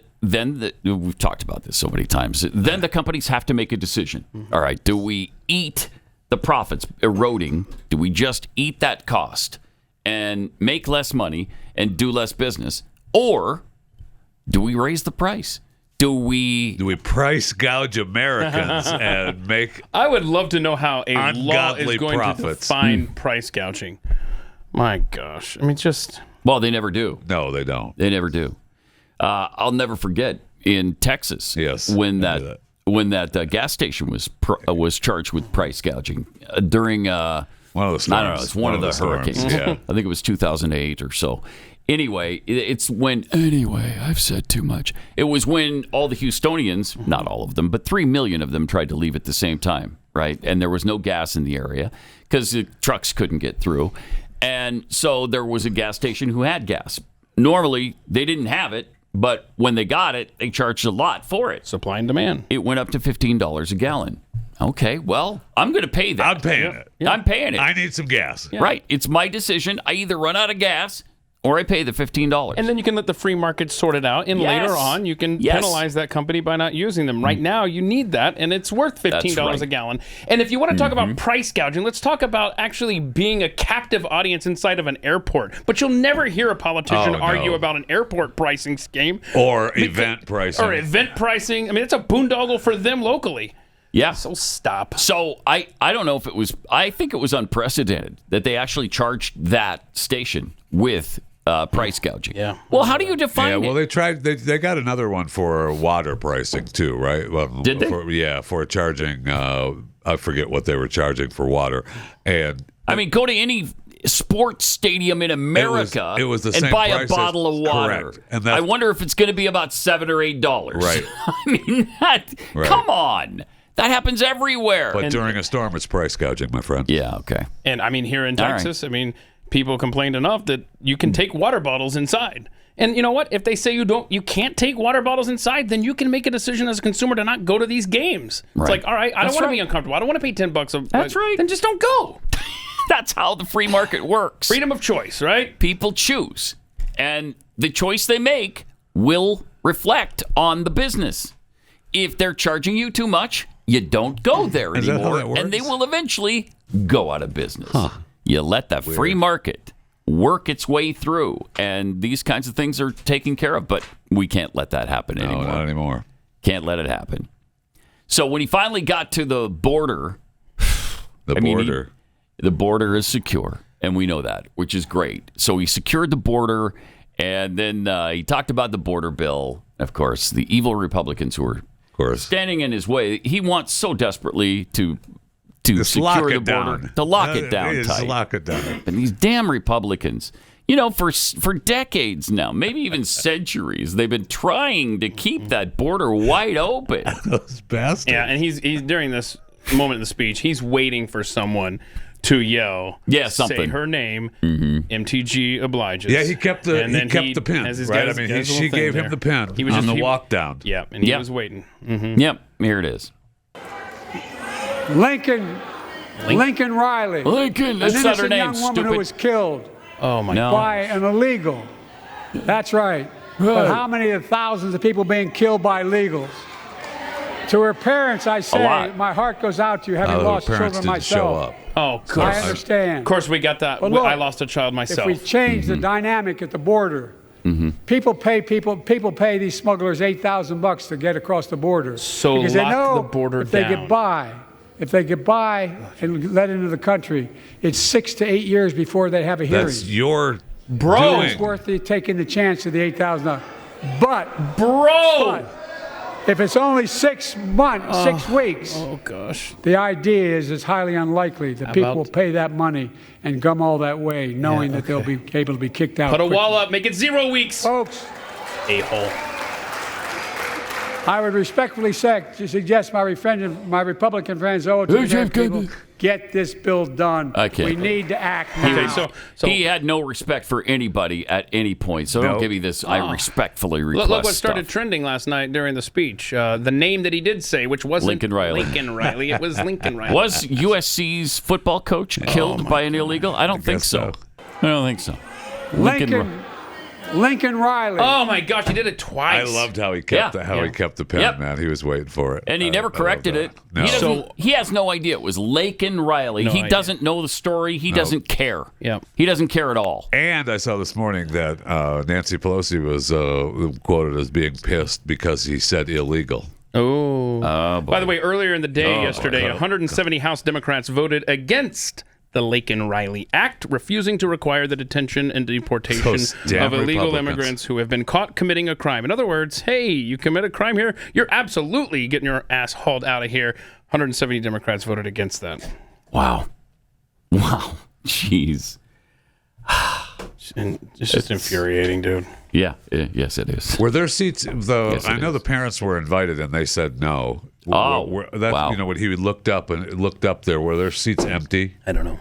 talked about this so many times. Then the companies have to make a decision. All right, do we eat the profits eroding? Do we just eat that cost and make less money and do less business, or do we raise the price? Do we price gouge Americans and make? I would love to know how a law is going to define price gouging. My gosh, I mean, well, they never do. No, they don't. They never do. I'll never forget in Texas. Yes, when that gas station was charged with price gouging during one of the storms. I don't know. It's one of the hurricanes. Yeah. I think it was 2008 or so. Anyway, I've said too much. It was when all the Houstonians, not all of them, but 3 million of them tried to leave at the same time, right? And there was no gas in the area because the trucks couldn't get through. And so there was a gas station who had gas. Normally, they didn't have it, but when they got it, they charged a lot for it. Supply and demand. It went up to $15 a gallon. Okay, well, I'm going to pay that. I'm paying it. Yeah. I'm paying it. I need some gas. Yeah. Right. It's my decision. I either run out of gas or I pay the $15. And then you can let the free market sort it out. And later on, you can penalize that company by not using them. Right now, you need that, and it's worth $15 a gallon. And if you want to talk about price gouging, let's talk about actually being a captive audience inside of an airport. But you'll never hear a politician argue about an airport pricing scheme. Or event pricing. Or event pricing. I mean, it's a boondoggle for them locally. Yeah. So stop. So I don't know if it was, I think it was unprecedented that they actually charged that station with price gouging. Yeah. Well, how do you define it? Yeah, well, they got another one for water pricing too, right? Well, did they? For charging, I forget what they were charging for water. And I mean, go to any sports stadium in America it was the and same buy prices. a bottle of water. Correct. And I wonder if it's going to be about $7 or $8. Right. I mean, come on. That happens everywhere. But during a storm, it's price gouging, my friend. Yeah, okay. And I mean, here in Texas, I mean, people complained enough that you can take water bottles inside. And you know what? If they say you can't take water bottles inside, then you can make a decision as a consumer to not go to these games. Right. It's like, all right, I don't want to be uncomfortable. I don't want to pay $10. That's right. Then just don't go. That's how the free market works. Freedom of choice, right? People choose. And the choice they make will reflect on the business. If they're charging you too much, you don't go there anymore. Is that how that works? And they will eventually go out of business. You let the free market work its way through, and these kinds of things are taken care of. But we can't let that happen anymore. No, not anymore. Can't let it happen. So when he finally got to the border, the border is secure, and we know that, which is great. So he secured the border, and then he talked about the border bill. Of course, the evil Republicans who were standing in his way. He wants so desperately to secure the border, to lock it down tight. Lock it down. And these damn Republicans, you know, for decades now, maybe even centuries, they've been trying to keep that border wide open. Those bastards. Yeah, and he's during this moment in the speech, he's waiting for someone to yell, something. Say her name, MTG obliges. Yeah, he kept the pin, right? I mean, she gave him the pin on the walk down. Yeah, and he was waiting. Yep, here it is. Lincoln Riley. Lincoln, that's not her name, an innocent young woman who was killed by an illegal. That's right. But how many of the thousands of people being killed by illegals? To her parents, I say, my heart goes out to you, having lost children myself. Show up. Oh, of course. I understand. Of course, we got that. But look, I lost a child myself. If we change the dynamic at the border, people pay these smugglers $8,000 to get across the border. So because they know the border if they get by and let into the country, it's 6 to 8 years before they have a hearing. That's your It's worth taking the chance of the $8,000. But, bro, if it's only 6 months, 6 weeks, oh gosh, the idea is it's highly unlikely that people will pay that money and come all that way, knowing that they'll be able to be kicked out. Put a quickly. wall up, make it 0 weeks, folks. A-hole. I would respectfully suggest my Republican friends get this bill done. I can't. We need to act now. Okay, so he had no respect for anybody at any point. So don't give me this. I respectfully request. Look what started trending last night during the speech. The name that he did say, which wasn't Lincoln Riley. It was Lincoln Riley. Was USC's football coach killed by an illegal? I don't think so. I don't think so. Lincoln Riley. Oh my gosh, he did it twice. I loved how he kept the pen, man. He was waiting for it. And he never corrected it. No. He has no idea it was Lincoln Riley. He doesn't know the story. He doesn't care. He doesn't care at all. And I saw this morning that Nancy Pelosi was quoted as being pissed because he said illegal. Oh. By the way, earlier in the day yesterday, 170 House Democrats voted against the Lincoln Riley Act, refusing to require the detention and deportation of illegal immigrants who have been caught committing a crime. In other words, hey, you commit a crime here, you're absolutely getting your ass hauled out of here. 170 Democrats voted against that. Wow. Jeez. And it's just infuriating, dude. Yeah. Yes, it is. Were there seats? I know the parents were invited and they said no. Wow. When he looked up there, were there seats empty? I don't know.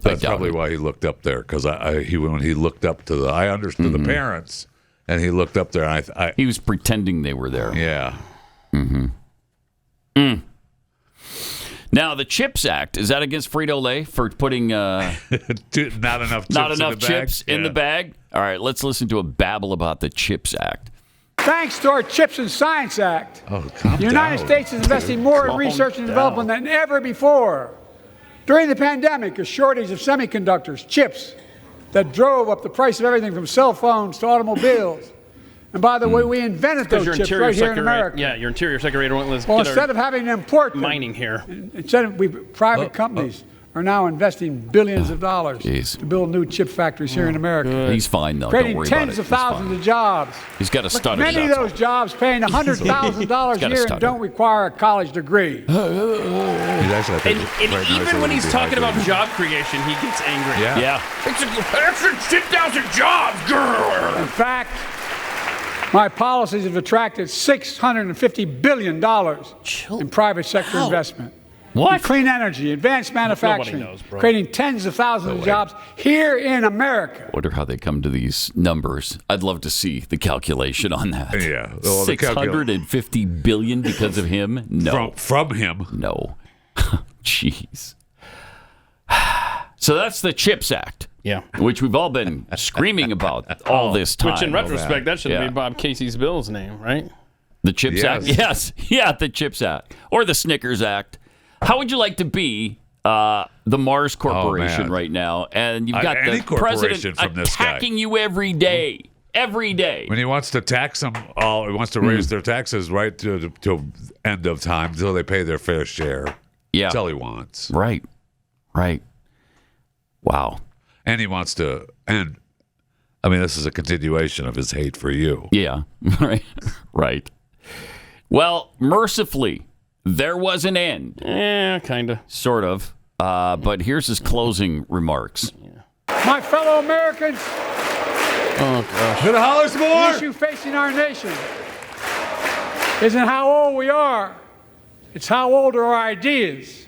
That's probably why he looked up there, because when he looked up to I understood the parents, and he looked up there. And he was pretending they were there. Yeah. Now, the CHIPS Act, is that against Frito-Lay for putting not enough chips in the bag? All right, let's listen to a babble about the CHIPS Act. Thanks to our CHIPS and Science Act, the United States is investing more in research and development than ever before. During the pandemic, a shortage of semiconductors, chips, that drove up the price of everything from cell phones to automobiles. And by the way, we invented those chips right here in America. Yeah, your interior secretary won't let us instead of having to import them, mining here. Instead of private companies are now investing billions of dollars to build new chip factories here in America. He's fine, though. Creating Don't worry about tens it. of thousands of jobs. He's got a stutter. Many of those jobs paying $100,000 a year and don't require a college degree. And even when he's talking about job creation, he gets angry. Yeah. It's 10,000 jobs, girl. In fact, my policies have attracted $650 billion in private sector investment. What? In clean energy, advanced manufacturing, creating tens of thousands of jobs here in America. Wonder how they come to these numbers. I'd love to see the calculation on that. Yeah. Well, $650 billion because of him? No. From him? No. Jeez. So that's the CHIPS Act. Yeah. Which we've all been screaming about all this time. Which, in retrospect, that should be Bob Casey's bill's name, right? The CHIPS Act? Yes. Yeah, the CHIPS Act. Or the Snickers Act. How would you like to be the Mars Corporation right now? And you've got the president attacking you every day. Every day. When he wants to tax them all, he wants to raise their taxes right to end of time until they pay their fair share. Yeah. That's all he wants. Right. Wow. And he wants to end. I mean, this is a continuation of his hate for you. Yeah. Right. Well, mercifully, there was an end. Yeah, kind of. Sort of. But here's his closing remarks. My fellow Americans, the issue facing our nation isn't how old we are. It's how old are our ideas.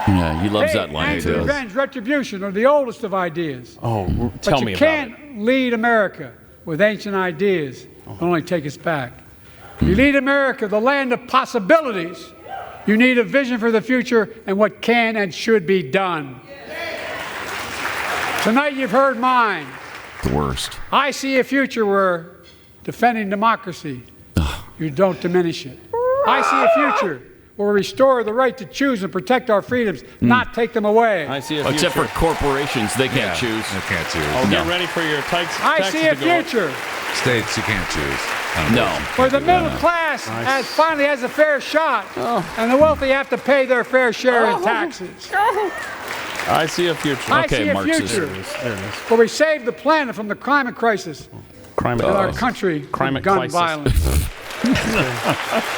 Yeah, he loves that line. Anger, revenge, retribution are the oldest of ideas. Tell me about it. But you can't lead America with ancient ideas. It'll only take us back. You lead America, the land of possibilities. You need a vision for the future and what can and should be done. Tonight you've heard mine. The worst. I see a future where defending democracy, you don't diminish it. I see a future where we restore the right to choose and protect our freedoms, not take them away. I see a future. Except for corporations, they can't choose. They can't choose. Oh, get ready for your taxes. I see a future. States, you can't choose. No. Where the middle class finally has a fair shot, and the wealthy have to pay their fair share in taxes. I see a future. I see a future where we save the planet from the climate crisis Crime in our country crime with gun crisis. violence.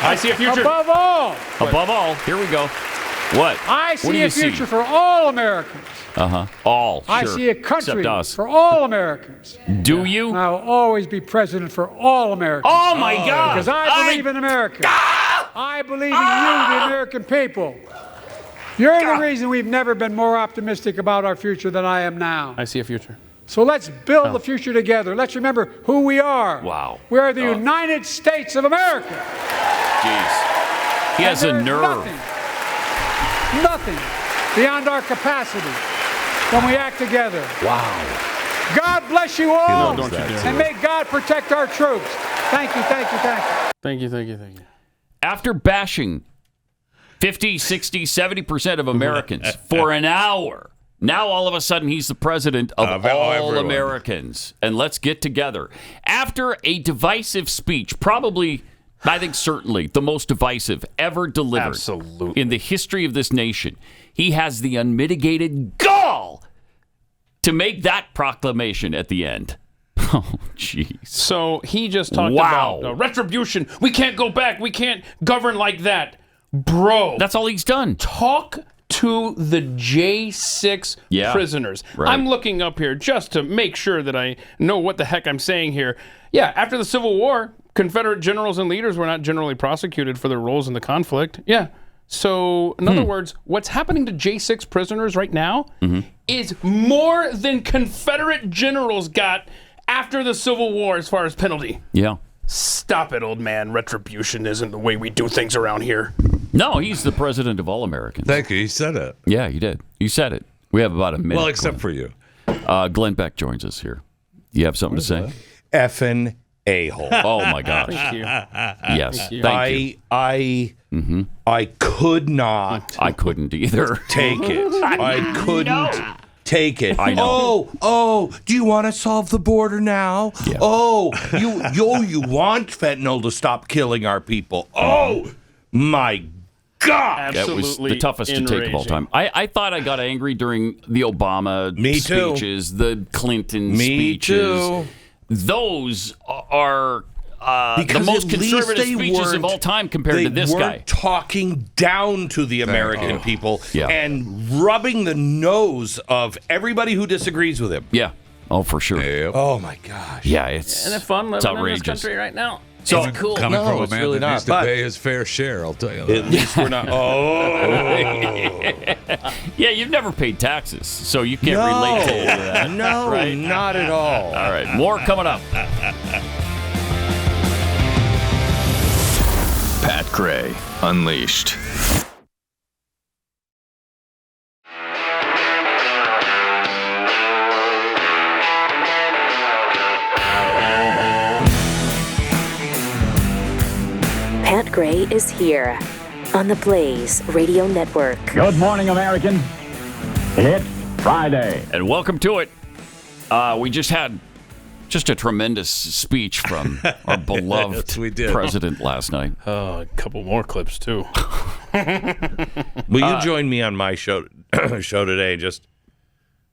I see a future. Above all, here we go. What? I What do see you a future for all Americans. All. I sure. see a country Except us. for all Americans. Do you? And I will always be president for all Americans. Oh my God! Because I believe in America. I believe in you, the American people. You're the reason we've never been more optimistic about our future than I am now. I see a future. So let's build the future together. Let's remember who we are. Wow. We are the United States of America. Jeez. He has a nerve. Nothing beyond our capacity when we act together. Wow. God bless you all. Don't you dare. And may God protect our troops. Thank you, thank you, thank you. Thank you, thank you, thank you. After bashing 50, 60, 70% of Americans for an hour, now all of a sudden he's the president of all everyone. Americans. And let's get together. After a divisive speech, probably, I think certainly, the most divisive ever delivered Absolutely. in the history of this nation, he has the unmitigated gall to make that proclamation at the end. Oh, jeez. So he just talked about retribution. We can't go back. We can't govern like that. Bro. That's all he's done. Talk to the J6 prisoners. Right. I'm looking up here just to make sure that I know what the heck I'm saying here. Yeah, after the Civil War, Confederate generals and leaders were not generally prosecuted for their roles in the conflict. Yeah. So, in other words, what's happening to J6 prisoners right now is more than Confederate generals got after the Civil War as far as penalty. Yeah. Stop it, old man. Retribution isn't the way we do things around here. No, he's the president of all Americans. Thank you. He said it. Yeah, you did. You said it. We have about a minute. Well, except for you. Glenn Beck joins us here. You have something to say? Effing a-hole. Oh, my gosh. Thank you. Yes. Thank you. I could not. I couldn't either. Take it. I couldn't take it. I know. Oh, do you want to solve the border now? Yeah. Oh, you want fentanyl to stop killing our people. Oh, my God. That was the toughest to take of all time. I thought I got angry during the Obama speeches, the Clinton speeches. Too. Those are because the most at least conservative they speeches of all time compared to this They guy. weren't talking down to the American people and rubbing the nose of everybody who disagrees with him. Yeah. Oh, for sure. Yep. Oh, my gosh. Yeah, it's Isn't it fun it's living in this outrageous. country right now? So it's cool. Coming from a it's man really that not, needs to but- pay his fair share, I'll tell you that. At least we're not. Yeah, you've never paid taxes, so you can't relate to that. No, right? not at all. All right, more coming up. Pat Gray Unleashed. Pat Gray is here on the Blaze Radio Network. Good morning, American. It's Friday. And welcome to it. We just had a tremendous speech from our beloved Yes, we did. president last night. A couple more clips, too. Will you join me on my show today? Just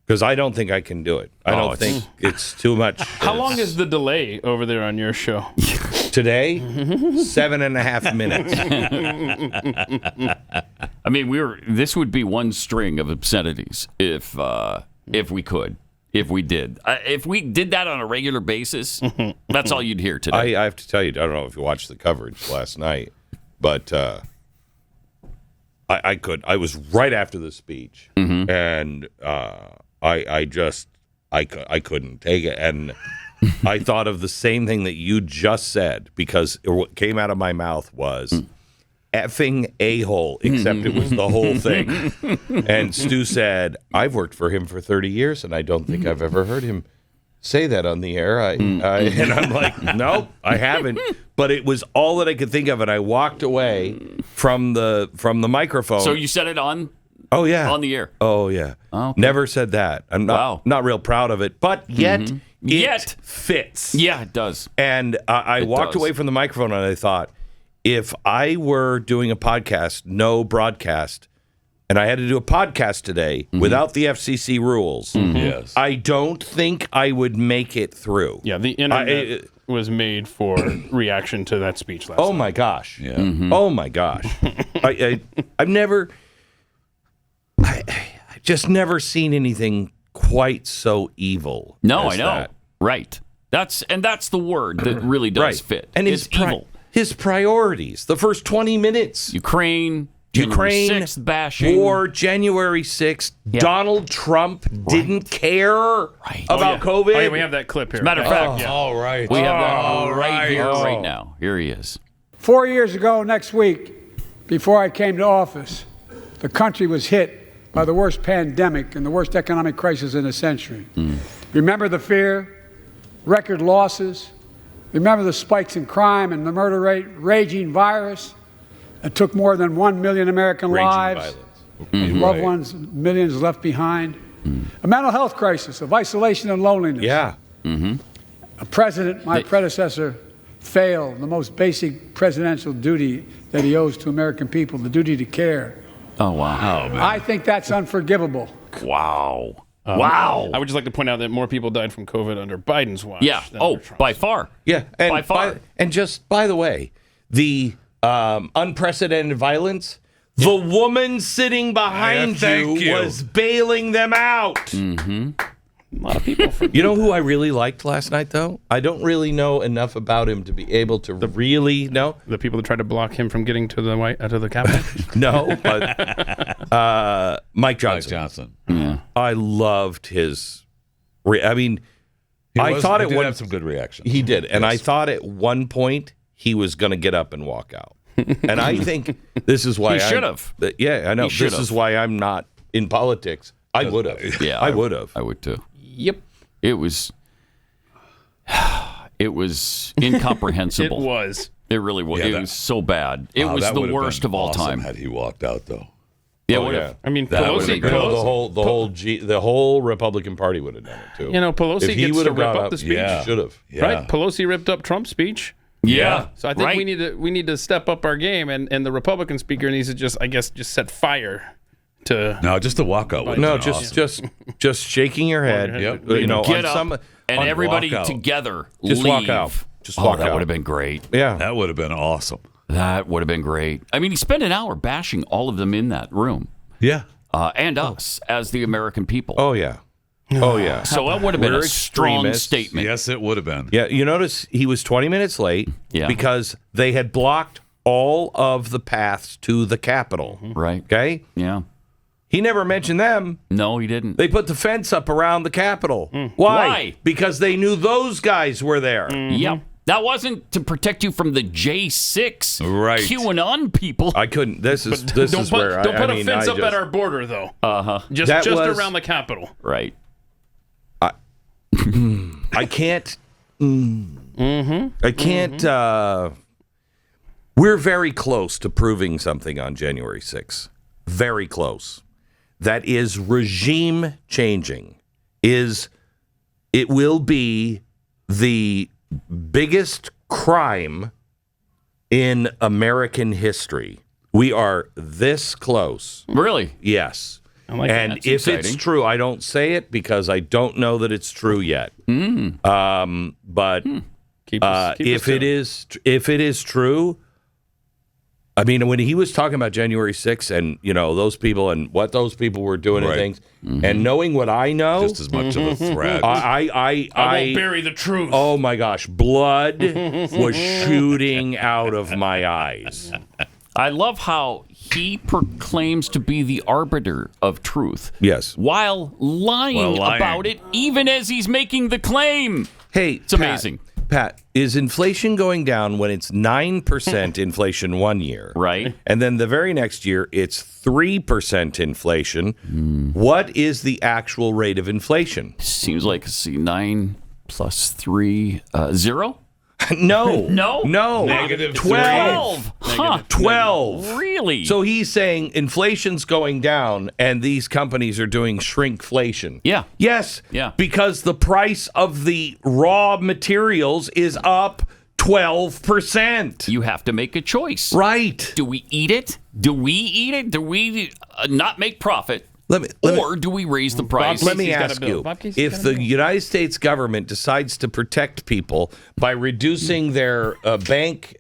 because I don't think I can do it. I don't think it's too much. How long is the delay over there on your show? Today? 7.5 minutes. I mean, this would be one string of obscenities if we could. If we did. If we did that on a regular basis, that's all you'd hear today. I have to tell you, I don't know if you watched the coverage last night, but I could. I was right after the speech, and I couldn't take it. And I thought of the same thing that you just said, because what came out of my mouth was effing a-hole, except it was the whole thing. And Stu said, I've worked for him for 30 years, and I don't think I've ever heard him say that on the air. And I'm like, nope, I haven't. But it was all that I could think of, and I walked away from the microphone. So you said it on? Oh, yeah. On the air? Oh, yeah. Oh, okay. Never said that. I'm not real proud of it, but yet it fits. Yeah, it does. And I walked away from the microphone, and I thought, if I were doing a podcast, no broadcast, and I had to do a podcast today without the FCC rules, Yes. I don't think I would make it through. Yeah, the internet was made for reaction to that speech last night. My gosh. Yeah. Oh, my gosh. I've just never seen anything quite so evil. No, as I know. that. Right. That's the word that really does fit. And it's evil. His priorities, the first 20 minutes. Ukraine 6th bashing. War, January 6th. Yeah. Donald Trump didn't care about COVID. Oh, yeah, we have that clip here. As a matter of fact, All right. we have that right here, right now. Here he is. 4 years ago next week, before I came to office, the country was hit by the worst pandemic and the worst economic crisis in a century. Remember the fear, record losses. Remember the spikes in crime and the murder rate, raging virus that took more than 1 million American lives, loved ones, millions left behind. A mental health crisis of isolation and loneliness. Yeah. A president, my predecessor, failed the most basic presidential duty that he owes to American people, the duty to care. Oh, wow. Oh, man. I think that's unforgivable. Wow. Wow. I would just like to point out that more people died from COVID under Biden's watch. Yeah. than under Trump's. By far. Yeah. And by far. And just, by the way, the unprecedented violence, the woman sitting behind you was bailing them out. A lot of people. You know who I really liked last night, though? I don't really know enough about him to be able to really know. The people that tried to block him from getting to the Capitol? No, but Mike Johnson. Mike Johnson. Yeah. I loved his. I thought he did have some good reactions. He did, and I thought at one point he was going to get up and walk out. And I think this is why he should have. Yeah, I know. This is why I'm not in politics. I would have. Yeah, I would have. I would too. Yep. It was incomprehensible. It was. It really was. It was so bad. It was the worst of all time. Had he walked out, though. Yeah, would have. I mean, Pelosi, the whole Republican Party would have done it too. You know, Pelosi gets to rip up the speech. Should have. Yeah. Right? Pelosi ripped up Trump's speech. Yeah. So I think we need to step up our game, and the Republican speaker needs to just set fire to. No, just a walkout. No, just shaking your head. Yep. You know, get up and everybody together just leave. walk out. Just walk out. That would have been great. Yeah, that would have been awesome. That would have been great. I mean, he spent an hour bashing all of them in that room. Yeah. And us as the American people. Oh yeah. Oh yeah. So that would have been a strong statement. Yes, it would have been. Yeah, you notice he was 20 minutes late because they had blocked all of the paths to the Capitol. Right. Okay? Yeah. He never mentioned them. No, he didn't. They put the fence up around the Capitol. Why? Because they knew those guys were there. Yep. That wasn't to protect you from the J6 QAnon people. I couldn't. This is where don't put a fence up at our border, though. Just around the Capitol. Right. I can't. I can't. We're very close to proving something on January 6th. Very close. That is regime changing. It will be the biggest crime in American history. We are this close. Really? Yes. Like and That's if exciting. it's true, I don't say it because I don't know that it's true yet. But if it is true, I mean, when he was talking about January 6th and those people and what those people were doing and things, and knowing what I know, just as much of a threat. I won't bury the truth. Oh my gosh, blood was shooting out of my eyes. I love how he proclaims to be the arbiter of truth. Yes. While lying about it, even as he's making the claim. Hey, it's amazing. Pat, is inflation going down when it's 9% inflation one year? Right. And then the very next year, it's 3% inflation. What is the actual rate of inflation? Seems like, 9 plus 3, 0? No. Negative 12. Huh. 12. Really? So he's saying inflation's going down and these companies are doing shrinkflation. Yeah. Yes. Yeah. Because the price of the raw materials is up 12%. You have to make a choice. Right. Do we eat it? Do we not make profit? Or do we raise the price? Let me ask you, if the United States government decides to protect people by reducing their bank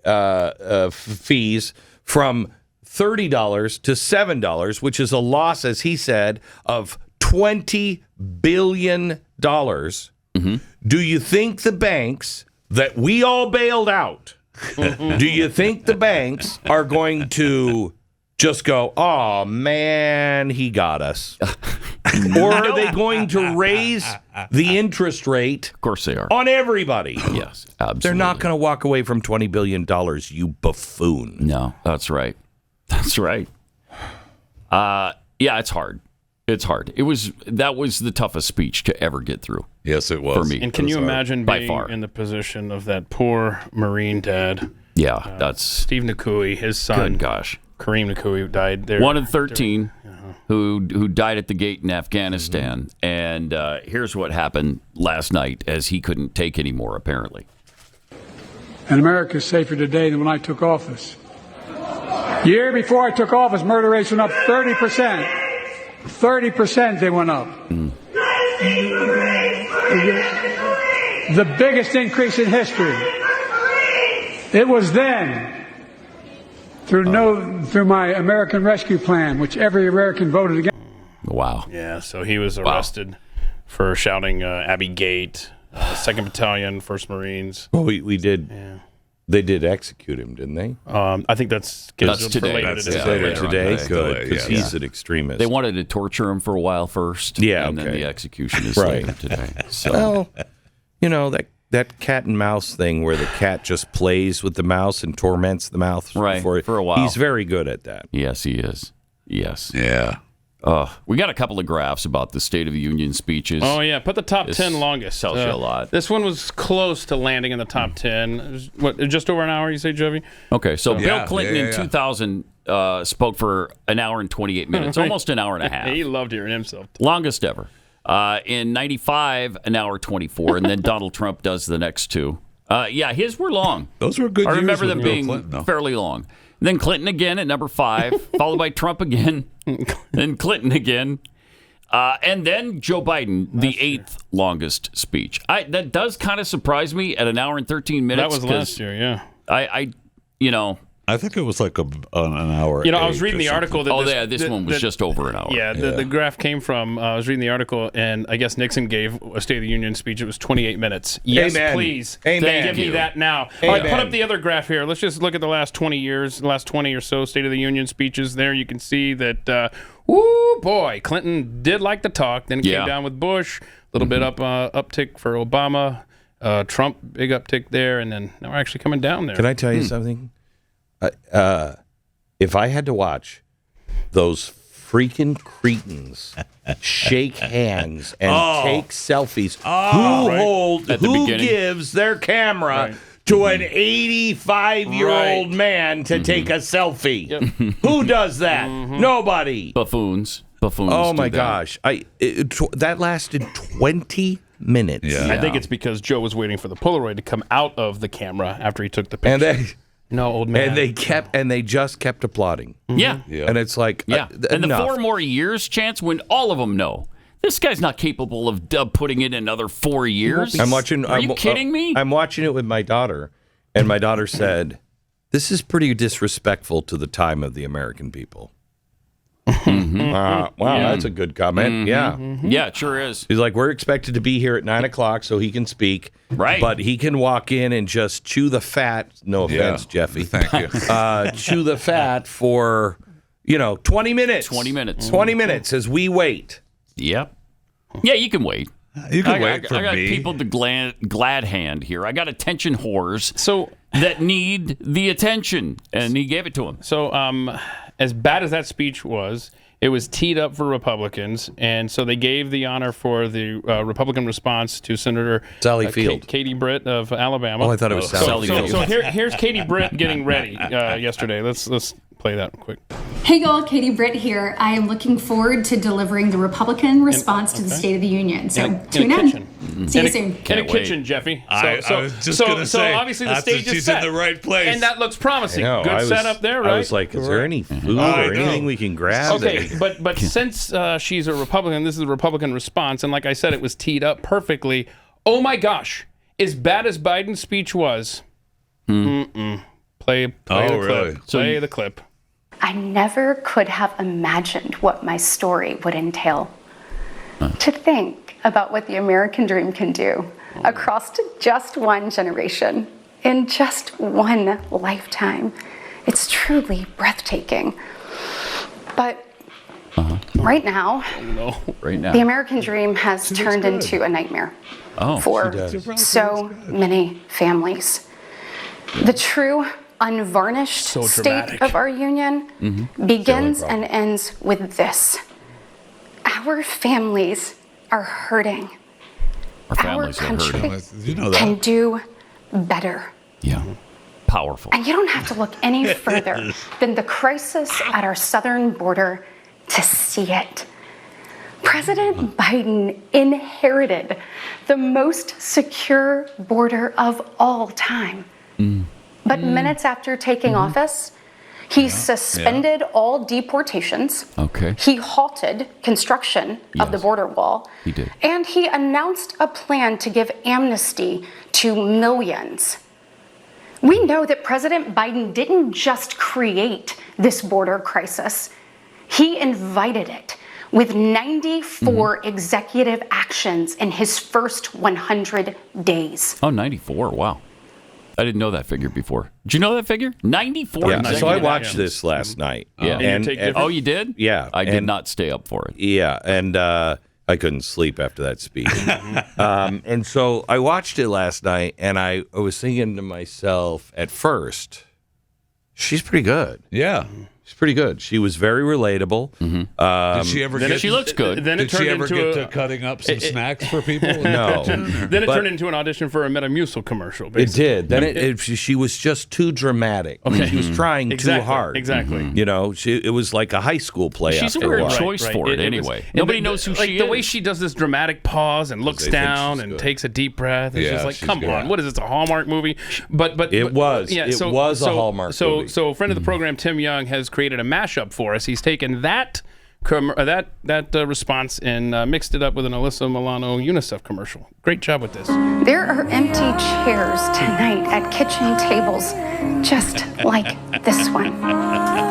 fees from $30 to $7, which is a loss, as he said, of $20 billion, do you think the banks that we all bailed out, do you think the banks are going to just go, oh, man, he got us? Or are they going to raise the interest rate? Of course they are. On everybody. Yes, absolutely. They're not going to walk away from $20 billion, you buffoon. No, that's right. That's right. Yeah, it's hard. It's hard. That was the toughest speech to ever get through. Yes, it was. For me. And can you imagine being in the position of that poor Marine dad? Yeah, that's... Steve Nakui, his son. Good gosh. Kareem Nakui died there. 1 of 13 who died at the gate in Afghanistan. And here's what happened last night as he couldn't take any more, apparently. And America is safer today than when I took office. Year before I took office, murder rates went up 30%. 30% they went up. The biggest increase in history. It was then, through my American Rescue Plan, which every American voted against. Wow. Yeah, so he was arrested for shouting Abbey Gate, 2nd Battalion, 1st Marines. Well, we did. Yeah. They did execute him, didn't they? I think that's scheduled today. For later Today. Good, because he's an extremist. They wanted to torture him for a while first. Yeah, and then the execution is later today. So. Well, that cat and mouse thing where the cat just plays with the mouse and torments the mouse for a while. He's very good at that. Yes, he is. Yes. Yeah. We got a couple of graphs about the State of the Union speeches. Oh, yeah. Put the top 10 longest. Tells you a lot. This one was close to landing in the top 10. Just over an hour, you say, Jovi? Okay, so Bill Clinton in 2000 spoke for an hour and 28 minutes, almost an hour and a half. He loved hearing himself. Longest ever. In 95, an hour 24, and then Donald Trump does the next two. His were long. Those were good. I remember them being Clinton, fairly long. And then Clinton again at number 5, followed by Trump again, then Clinton again, and then Joe Biden, the 8th longest speech. That does kind of surprise me at an hour and 13 minutes. That was last year, yeah. I think it was like an hour. I was reading the article. This one was just over an hour. Yeah, the graph came from, I was reading the article, and I guess Nixon gave a State of the Union speech. It was 28 minutes. Yes, Amen. please. Amen. Give me that now. Amen. All right, put up the other graph here. Let's just look at the last 20 years, the last 20 or so State of the Union speeches there. You can see that, Clinton did like to talk. Then it came down with Bush. A little bit uptick for Obama. Trump, big uptick there. And then now we're actually coming down there. Can I tell you something? If I had to watch those freaking cretins shake hands and take selfies, who gives their camera to an 85-year-old man to take a selfie? Yep. Who does that? Nobody. Buffoons. Oh my gosh! That lasted 20 minutes. Yeah. I think it's because Joe was waiting for the Polaroid to come out of the camera after he took the picture. No, old man. And they just kept applauding. Yeah. And it's like, and the 4 more years chance when all of them know this guy's not capable of putting in another 4 years. Are you kidding me? I'm watching it with my daughter, and my daughter said, "This is pretty disrespectful to the time of the American people." Wow, that's a good comment. Yeah, it sure is. He's like, we're expected to be here at 9 o'clock so he can speak. Right. But he can walk in and just chew the fat. No offense, Jeffy. Thank you. Chew the fat for, 20 minutes. 20 minutes. 20 minutes as we wait. Yep. Yeah, you can wait. You can wait for I got me. people to glad hand here. I got attention whores that need the attention, and he gave it to them. So, as bad as that speech was, it was teed up for Republicans, and so they gave the honor for the Republican response to Senator Sally Field, Katie Britt of Alabama. Oh, I thought it was Sally Field. So here's Katie Britt getting ready yesterday. Let's play that quick. Hey y'all, Katie Britt here. I am looking forward to delivering the Republican response to the State of the Union. So tune in. See you soon. In a kitchen, Jeffy. I was just going to say, obviously the stage is she's set. in the right place. And that looks promising. I know, Good setup there, right? I was like, is there any food or anything we can grab? Okay, but since she's a Republican, this is a Republican response, and like I said, it was teed up perfectly. Oh my gosh, as bad as Biden's speech was, Play the clip. Play the clip. I never could have imagined what my story would entail. To think about what the American dream can do across just one generation, in just one lifetime. It's truly breathtaking. But right now, the American dream has turned into a nightmare for so many families. The true unvarnished state of our union begins and ends with this. Our families are hurting. Our country can do better. Yeah. Powerful. And you don't have to look any further than the crisis at our southern border to see it. President Biden inherited the most secure border of all time. But minutes after taking office, he suspended all deportations. He halted construction of the border wall. He did. And he announced a plan to give amnesty to millions. We know that President Biden didn't just create this border crisis. He invited it with 94 executive actions in his first 100 days. Oh, 94. Wow. I didn't know that figure before. Did you know that figure? 94. Yeah, so I watched this last night. Yeah. And oh, you did? Yeah. I did not stay up for it. Yeah, and I couldn't sleep after that speech. And so I watched it last night, and I was thinking to myself at first, she's pretty good. Yeah. She's pretty good. She was very relatable. Did she ever get? She looks good. Did she ever get to cutting up some snacks for people? No. Then it turned into an audition for a Metamucil commercial. Basically. It did. Then she was just too dramatic. She was trying too hard. Exactly. You know, it was like a high school play. She's a weird choice for it anyway. Nobody knows who she is. The way she does this dramatic pause and looks down and takes a deep breath. It's just like, come on, what is this, a Hallmark movie? But it was. Yeah, it was a Hallmark movie. So a friend of the program, Tim Young, has created a mashup for us. He's taken that response and mixed it up with an Alyssa Milano UNICEF commercial. Great job with this. There are empty chairs tonight at kitchen tables just like this one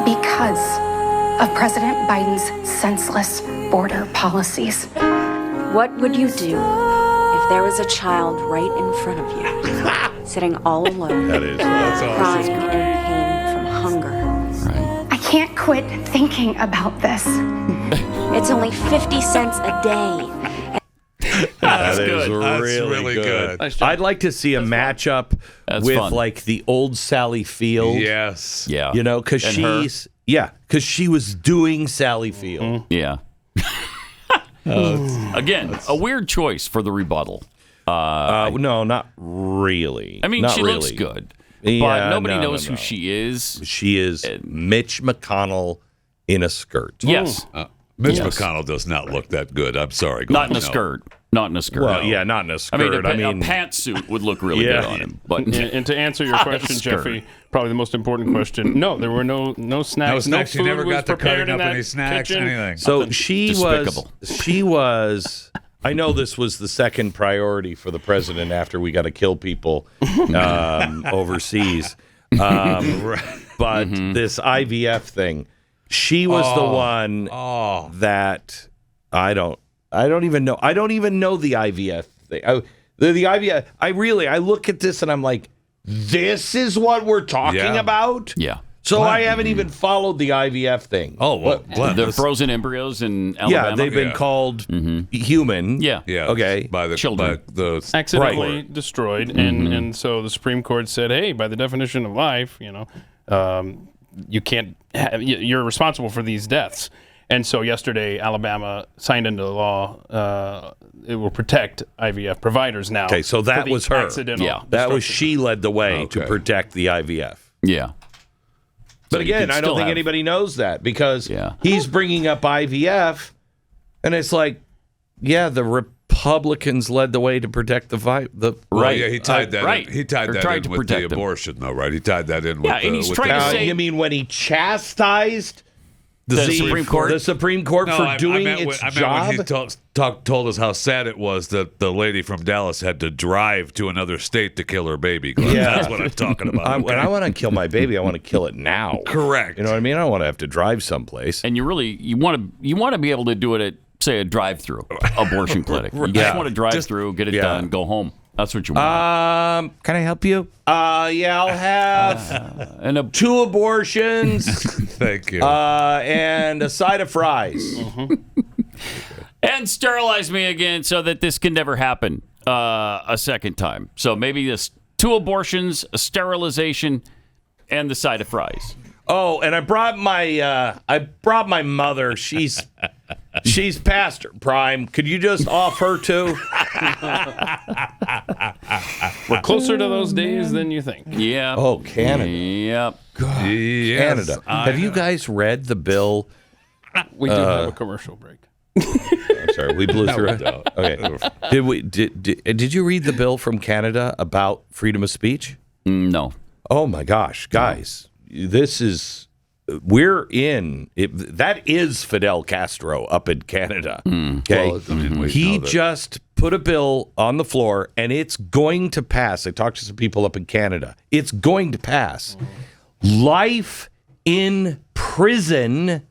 because of President Biden's senseless border policies. What would you do if there was a child right in front of you, sitting all alone, crying in pain from hunger? I can't quit thinking about this. It's only 50 cents a day. That is good. really good. Nice. I'd like to see a matchup with fun. like the old Sally Field. Yes. Yeah. You know, because she was doing Sally Field. Yeah. Again, a weird choice for the rebuttal. No, not really. I mean, not she really. looks good. Yeah, But nobody no, knows no. who she is. She is Mitch McConnell in a skirt. Yes. Mitch McConnell does not look that good. I'm sorry. Not in a skirt. Not in a skirt. Well, yeah, not in a skirt. I mean, a pantsuit would look really good on him. But and to answer your question, Jeffy, probably the most important question. No, there were no snacks. No snacks. Food You never was got to prepared cutting in up that any snacks, kitchen. anything. So she was. I know this was the second priority for the president after we got to kill people overseas. But this IVF thing, she was the one that I don't even know. I don't even know the IVF thing. The IVF. I look at this and I'm like, this is what we're talking about. Yeah. So I haven't even followed the IVF thing. Oh, well, the frozen embryos in Alabama. Yeah, they've been called human. Yeah. Okay. By the children. By the Accidentally destroyed, and so the Supreme Court said, hey, by the definition of life, you can't have, you're responsible for these deaths. And so yesterday, Alabama signed into law it will protect IVF providers now. Okay, so that was her. Yeah, that was she led the way to protect the IVF. Yeah. But again, I don't think anybody knows that because he's bringing up IVF, and it's like, yeah, the Republicans led the way to protect the right. Yeah, he tied that. Right. He tied that in with the abortion, though, right? He tied that in with. And he's trying to say. You mean when he chastised the Supreme Court? The Supreme Court for doing its job? When he told us how sad it was that the lady from Dallas had to drive to another state to kill her baby. Glenn. Yeah, that's what I'm talking about. When I want to kill my baby, I want to kill it now. Correct. You know what I mean? I don't want to have to drive someplace. And you want to be able to do it at, say, a drive-through abortion clinic. You just want to drive through, get it done, go home. That's what you want. Can I help you? Yeah, I'll have 2 abortions. Thank you. And a side of fries. And sterilize me again so that this can never happen a second time. So maybe this 2 abortions, a sterilization, and the side of fries. Oh, and I brought my mother. She's past her prime. Could you just off her too? We're closer to those days than you think. Yeah. Oh, Canada. Yep. God, Canada. Have you guys read the bill? We do have a commercial break. I'm sorry, we blew through it. Okay. Did you read the bill from Canada about freedom of speech? No. Oh my gosh, guys. This is that is Fidel Castro up in Canada. Okay, Well, he just put a bill on the floor, and it's going to pass. I talked to some people up in Canada. It's going to pass. Life in prison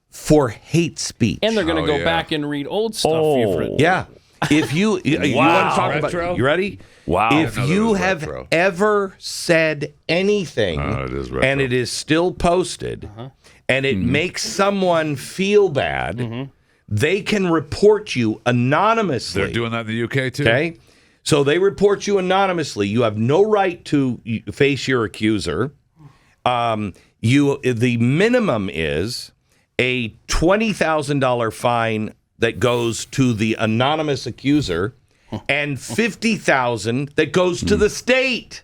for hate speech, and they're going to go back and read old stuff you've written. Yeah. If you want to talk about, you ready? Wow. If you have ever said anything and it is still posted and it makes someone feel bad, they can report you announnously. They're doing that in the UK too. Okay. So they report you anonymously. You have no right to face your accuser. The minimum is a $20,000 fine that goes to the anonymous accuser, and $50,000 that goes to the state.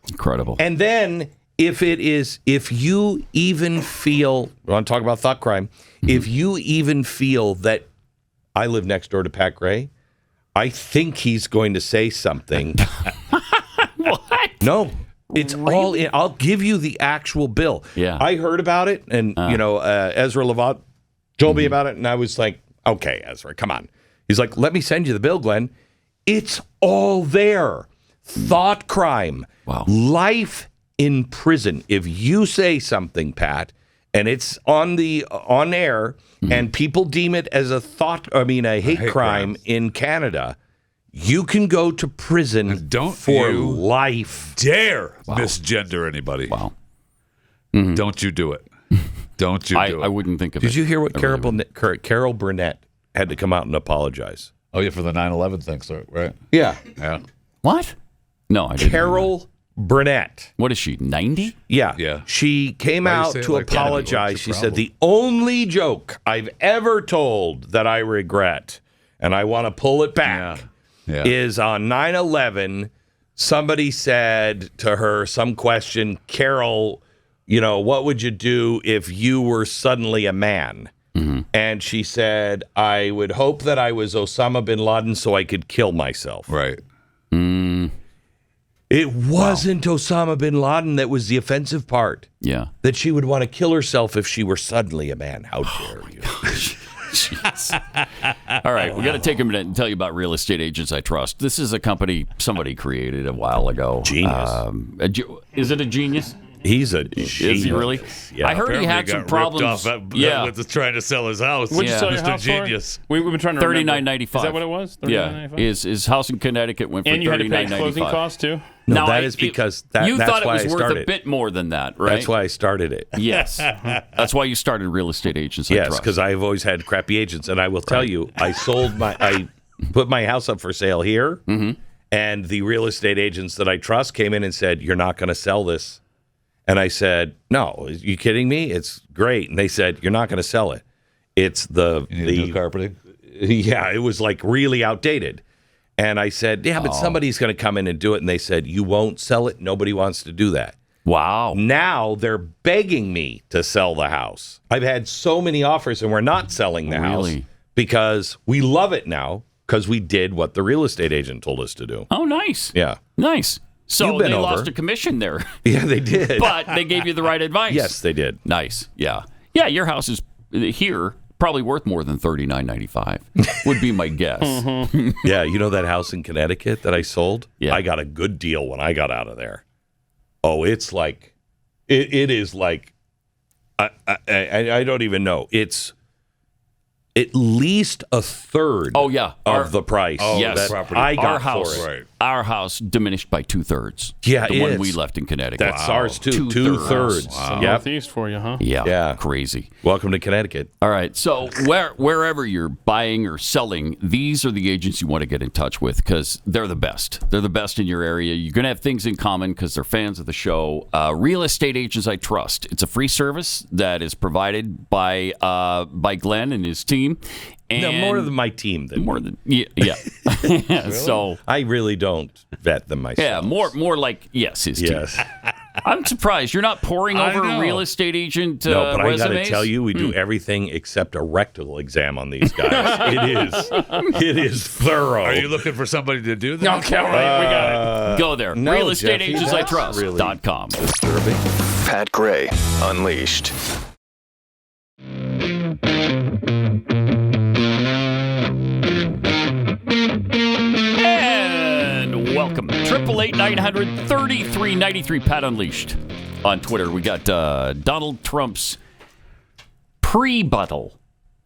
Incredible. And then if you even feel, we want to talk about thought crime, if you even feel that I live next door to Pat Gray, I think he's going to say something. What? No. It's all in. I'll give you the actual bill. Yeah. I heard about it, and Ezra Levant told me about it, and I was like, okay, Ezra, come on. He's like, let me send you the bill, Glenn. It's all there. Thought crime. Wow. Life in prison. If you say something, Pat, and it's on air, and people deem it as a hate crime in Canada, you can go to prison for life. Dare misgender anybody. Wow. Don't you do it. Don't you do it. I wouldn't think of it. Did you hear what Carol Burnett had to come out and apologize? Oh, yeah, for the 9/11 thing, so, right? Yeah. What? No, I didn't. Carol Burnett. What is she, 90? Yeah. She came out to apologize. She said, the only joke I've ever told that I regret, and I want to pull it back, is on 9/11, somebody said to her some question, Carol, what would you do if you were suddenly a man? And she said, I would hope that I was Osama bin Laden so I could kill myself. Right. It wasn't Osama bin Laden that was the offensive part. Yeah. That she would want to kill herself if she were suddenly a man. How dare you? All right, we got to take a minute and tell you about Real Estate Agents I Trust. This is a company somebody created a while ago. Genius. Is it a genius? He's a genius. Is he really? Yeah. I heard he had some problems. With trying to sell his house. What'd you sell your house Genius. For? We've been trying to $39.95. Is that what it was? $39.95? His house in Connecticut went for $39.95. And you had to pay closing costs too? No, that is because you that's thought it why was I worth started. A bit more than that, right? That's why I started it. Yes. That's why you started Real Estate Agents I Trust. Yes, because I've always had crappy agents. And I will tell you, I put my house up for sale here, and the real estate agents that I trust came in and said, you're not going to sell this. And I said, no, are you kidding me? It's great. And they said, you're not going to sell it. It's the new carpeting. Yeah, it was like really outdated. And I said, yeah, but somebody's going to come in and do it. And they said, you won't sell it. Nobody wants to do that. Wow. Now they're begging me to sell the house. I've had so many offers, and we're not selling the house because we love it now because we did what the real estate agent told us to do. Oh, nice. Yeah. Nice. So they over. lost a commission there. Yeah, they did. But they gave you the right advice. Yes, they did. Nice. Yeah. Yeah, your house is here probably worth more than $39.95 would be my guess. Yeah, you know that house in Connecticut that I sold? Yeah. I got a good deal when I got out of there. Oh, it's like, it is like, I don't even know. It's at least a third of the price. Yes. That I got house, for it. Our house diminished by 2/3. Yeah, the one we left in Connecticut. That's ours too. 2/3. Wow. Northeast for you, huh? Yeah, crazy. Welcome to Connecticut. All right, so wherever you're buying or selling, these are the agents you want to get in touch with because they're the best. They're the best in your area. You're going to have things in common because they're fans of the show. Real Estate Agents I Trust. It's a free service that is provided by Glenn and his team. And no, more than my team. Yeah. Really? So I really don't vet them myself. Yeah, more like his team. I'm surprised you're not poring over real estate agent no, but resumes. I got to tell you, we do everything except a rectal exam on these guys. It is thorough. Are you looking for somebody to do that? No, okay, all right, we got it. Go there. No, RealestateAgentsITrust.com. Disturbing. Pat Gray Unleashed. And welcome. 888-900-3393. Pat Unleashed. On Twitter, we got Donald Trump's pre-buttal.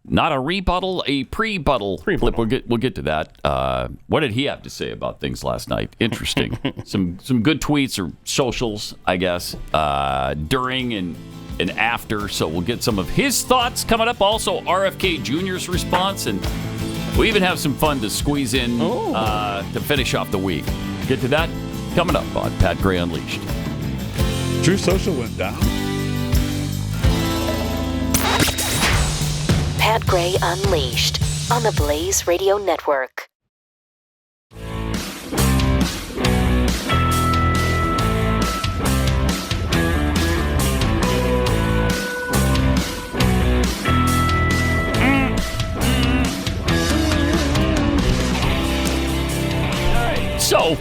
Not a rebuttal, a pre-buttal clip. We'll get to that. What did he have to say about things last night? Interesting. some good tweets or socials, I guess, during and after. So we'll get some of his thoughts coming up. Also, RFK Jr.'s response, and we even have some fun to squeeze in to finish off the week. Get to that coming up on Pat Gray Unleashed. True Social went down. Pat Gray Unleashed on the Blaze Radio Network. So,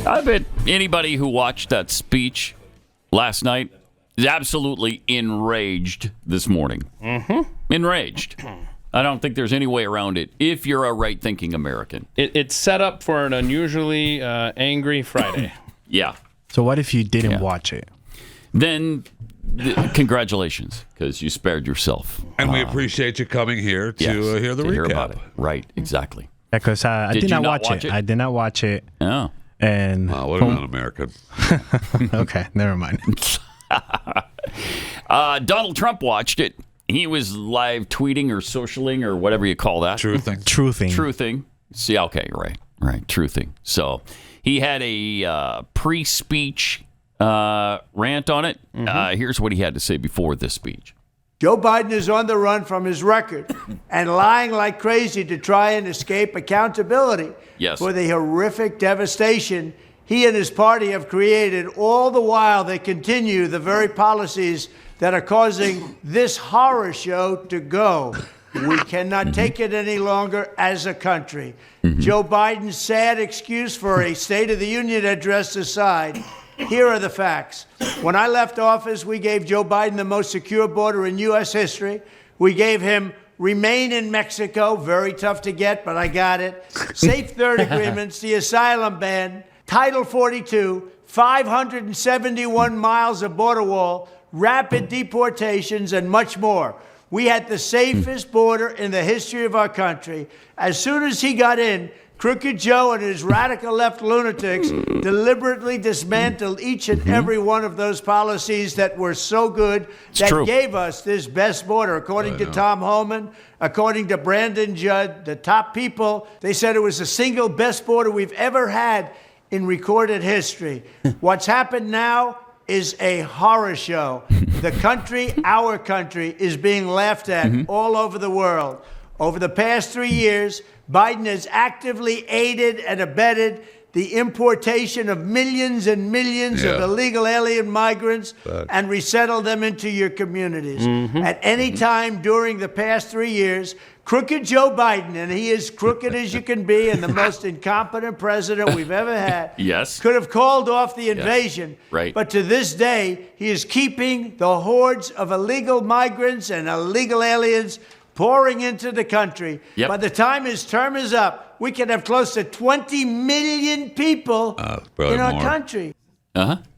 I bet anybody who watched that speech last night is absolutely enraged this morning. Mm-hmm. Enraged. I don't think there's any way around it if you're a right-thinking American. It's set up for an unusually angry Friday. Yeah. So what if you didn't watch it? Then congratulations, because you spared yourself. And we appreciate you coming here to hear the recap. Hear about it. Right, exactly. Because I did not watch it. I did not watch it. Oh. And what an American. Okay, never mind. Donald Trump watched it. He was live tweeting or socialing or whatever you call that. Truthing. See, okay, right. Truthing. So he had a pre-speech rant on it. Mm-hmm. Here's what he had to say before this speech. Joe Biden is on the run from his record and lying like crazy to try and escape accountability for the horrific devastation he and his party have created. All the while, they continue the very policies that are causing this horror show to go. We cannot take it any longer as a country. Joe Biden's sad excuse for a State of the Union address aside, here are the facts. When I left office, we gave Joe Biden the most secure border in U.S. history. We gave him remain in Mexico, very tough to get, but I got it. Safe third agreements, the asylum ban, Title 42, 571 miles of border wall, rapid deportations, and much more. We had the safest border in the history of our country. As soon as he got in, Crooked Joe and his radical left lunatics deliberately dismantled each and every one of those policies that were so good that gave us this best border. According to Tom Homan, according to Brandon Judd, the top people, they said it was the single best border we've ever had in recorded history. What's happened now is a horror show. The country, our country, is being laughed at all over the world. Over the past 3 years, Biden has actively aided and abetted the importation of millions and millions of illegal alien migrants and resettle them into your communities. At any time during the past 3 years, crooked Joe Biden, and he is crooked as you can be and the most incompetent president we've ever had, could have called off the invasion. Right. But to this day, he is keeping the hordes of illegal migrants and illegal aliens pouring into the country. By the time his term is up, we could have close to 20 million people in our country.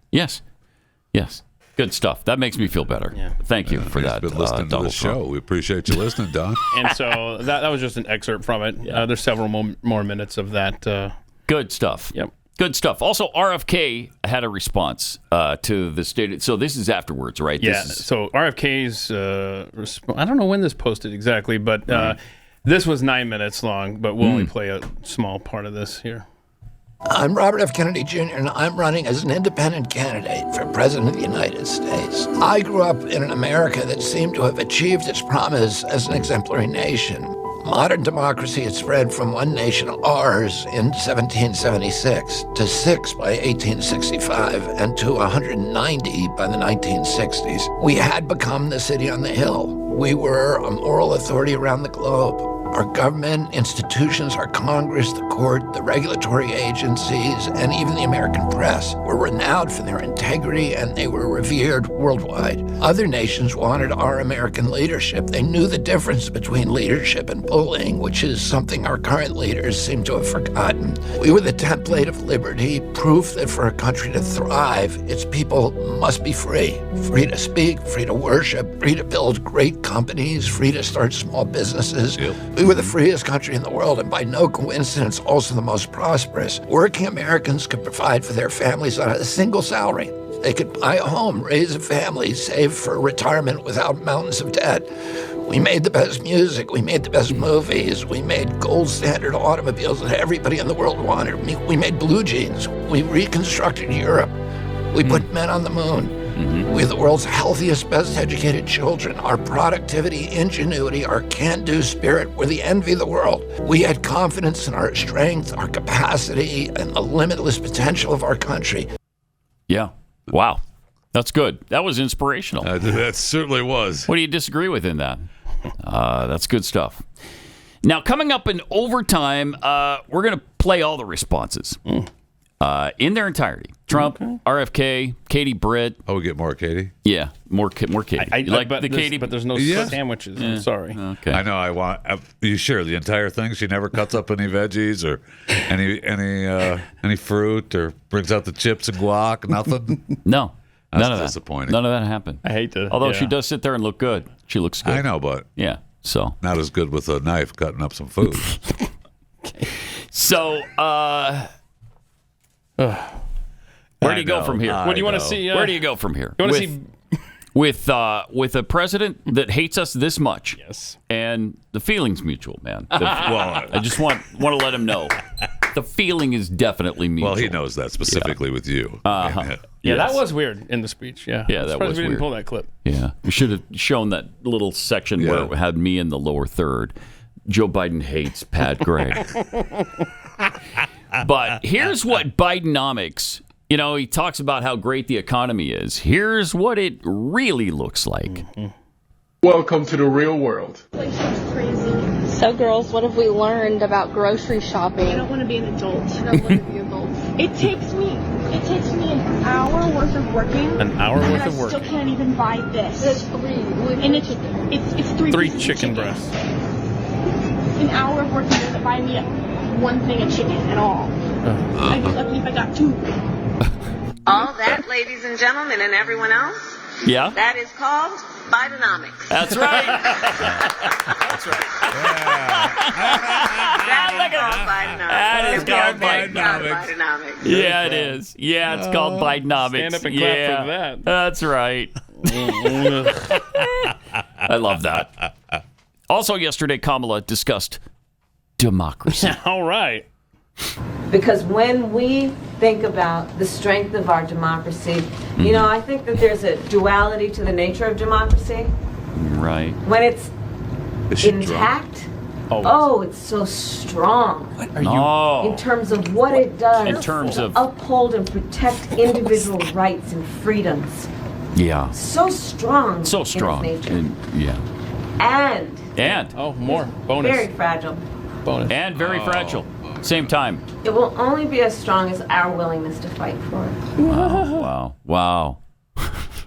Yes. Good stuff. That makes me feel better. Thank you for that. Been listening to the show. We appreciate you listening, Don. And so that was just an excerpt from it. There's several more minutes of that. Good stuff. Yep. Good stuff. Also, RFK had a response to the state. So this is afterwards, right? Yeah. So RFK's I don't know when this posted exactly, but this was 9 minutes long, but we'll only play a small part of this here. I'm Robert F. Kennedy Jr., and I'm running as an independent candidate for President of the United States. I grew up in an America that seemed to have achieved its promise as an exemplary nation. Modern democracy had spread from one nation, ours, in 1776, to 6 by 1865, and to 190 by the 1960s. We had become the city on the hill. We were a moral authority around the globe. Our government, institutions, our Congress, the court, the regulatory agencies, and even the American press were renowned for their integrity, and they were revered worldwide. Other nations wanted our American leadership. They knew the difference between leadership and bullying, which is something our current leaders seem to have forgotten. We were the template of liberty, proof that for a country to thrive, its people must be free. Free to speak, free to worship, free to build great companies, free to start small businesses. We were the freest country in the world, and by no coincidence, also the most prosperous. Working Americans could provide for their families on a single salary. They could buy a home, raise a family, save for retirement without mountains of debt. We made the best music. We made the best movies. We made gold standard automobiles that everybody in the world wanted. We made blue jeans. We reconstructed Europe. We put men on the moon. We have the world's healthiest, best educated children. Our productivity, ingenuity, our can-do spirit were the envy of the world. We had confidence in our strength, our capacity, and the limitless potential of our country. Yeah. Wow. That's good. That was inspirational. That certainly was. What do you disagree with in that? That's good stuff. Now, coming up in overtime, we're going to play all the responses. In their entirety. Trump, RFK, Katie Britt. Oh, we get more Katie? Yeah, more Katie. I You like but the Katie? but there's no sandwiches. I'm sorry. Okay. I know. I want. You share the entire thing? She never cuts up any veggies or any fruit or brings out the chips and guac. Nothing. No. That's None of disappointing. None of that happened. I hate to. Although she does sit there and look good. She looks good. I know, but so not as good with a knife cutting up some food. So, where do you go from here? What do you want to see? Where do you go from here? You want to see with a president that hates us this much? Yes. And the feeling's mutual, man. I just want to let him know the feeling is definitely mutual. Well, he knows that specifically with you. Yeah, that was weird in the speech. Yeah, that was we weird. didn't pull that clip. Yeah, we should have shown that little section where it had me in the lower third. Joe Biden hates Pat Gray. But here's what Bidenomics, he talks about how great the economy is. Here's what it really looks like. Welcome to the real world. So, girls, what have we learned about grocery shopping? I don't want to be an adult. I don't want to be adult. It takes me an hour worth of working. An hour worth of work. working. I still can't even buy this. There's three. And it's three chicken breasts. An hour of working doesn't buy me one thing of chicken at all. I'd be lucky if I got two. All that, ladies and gentlemen, and everyone else, that is called Bidenomics. That's right. That's right. That is called Bidenomics. Yeah, it is. Yeah, it's called Bidenomics. Stand up and clap for that. That's right. I love that. Also yesterday, Kamala discussed democracy. All right. Because when we think about the strength of our democracy, I think that there's a duality to the nature of democracy. Right. When it's intact, Oh, it's so strong. What are you? In terms of what it does. In terms of uphold and protect individual rights and freedoms. Yeah. So strong. So strong. In its nature. And. Oh, more. Bonus. Very fragile. Bonus. And very fragile. Same time. It will only be as strong as our willingness to fight for it. Wow.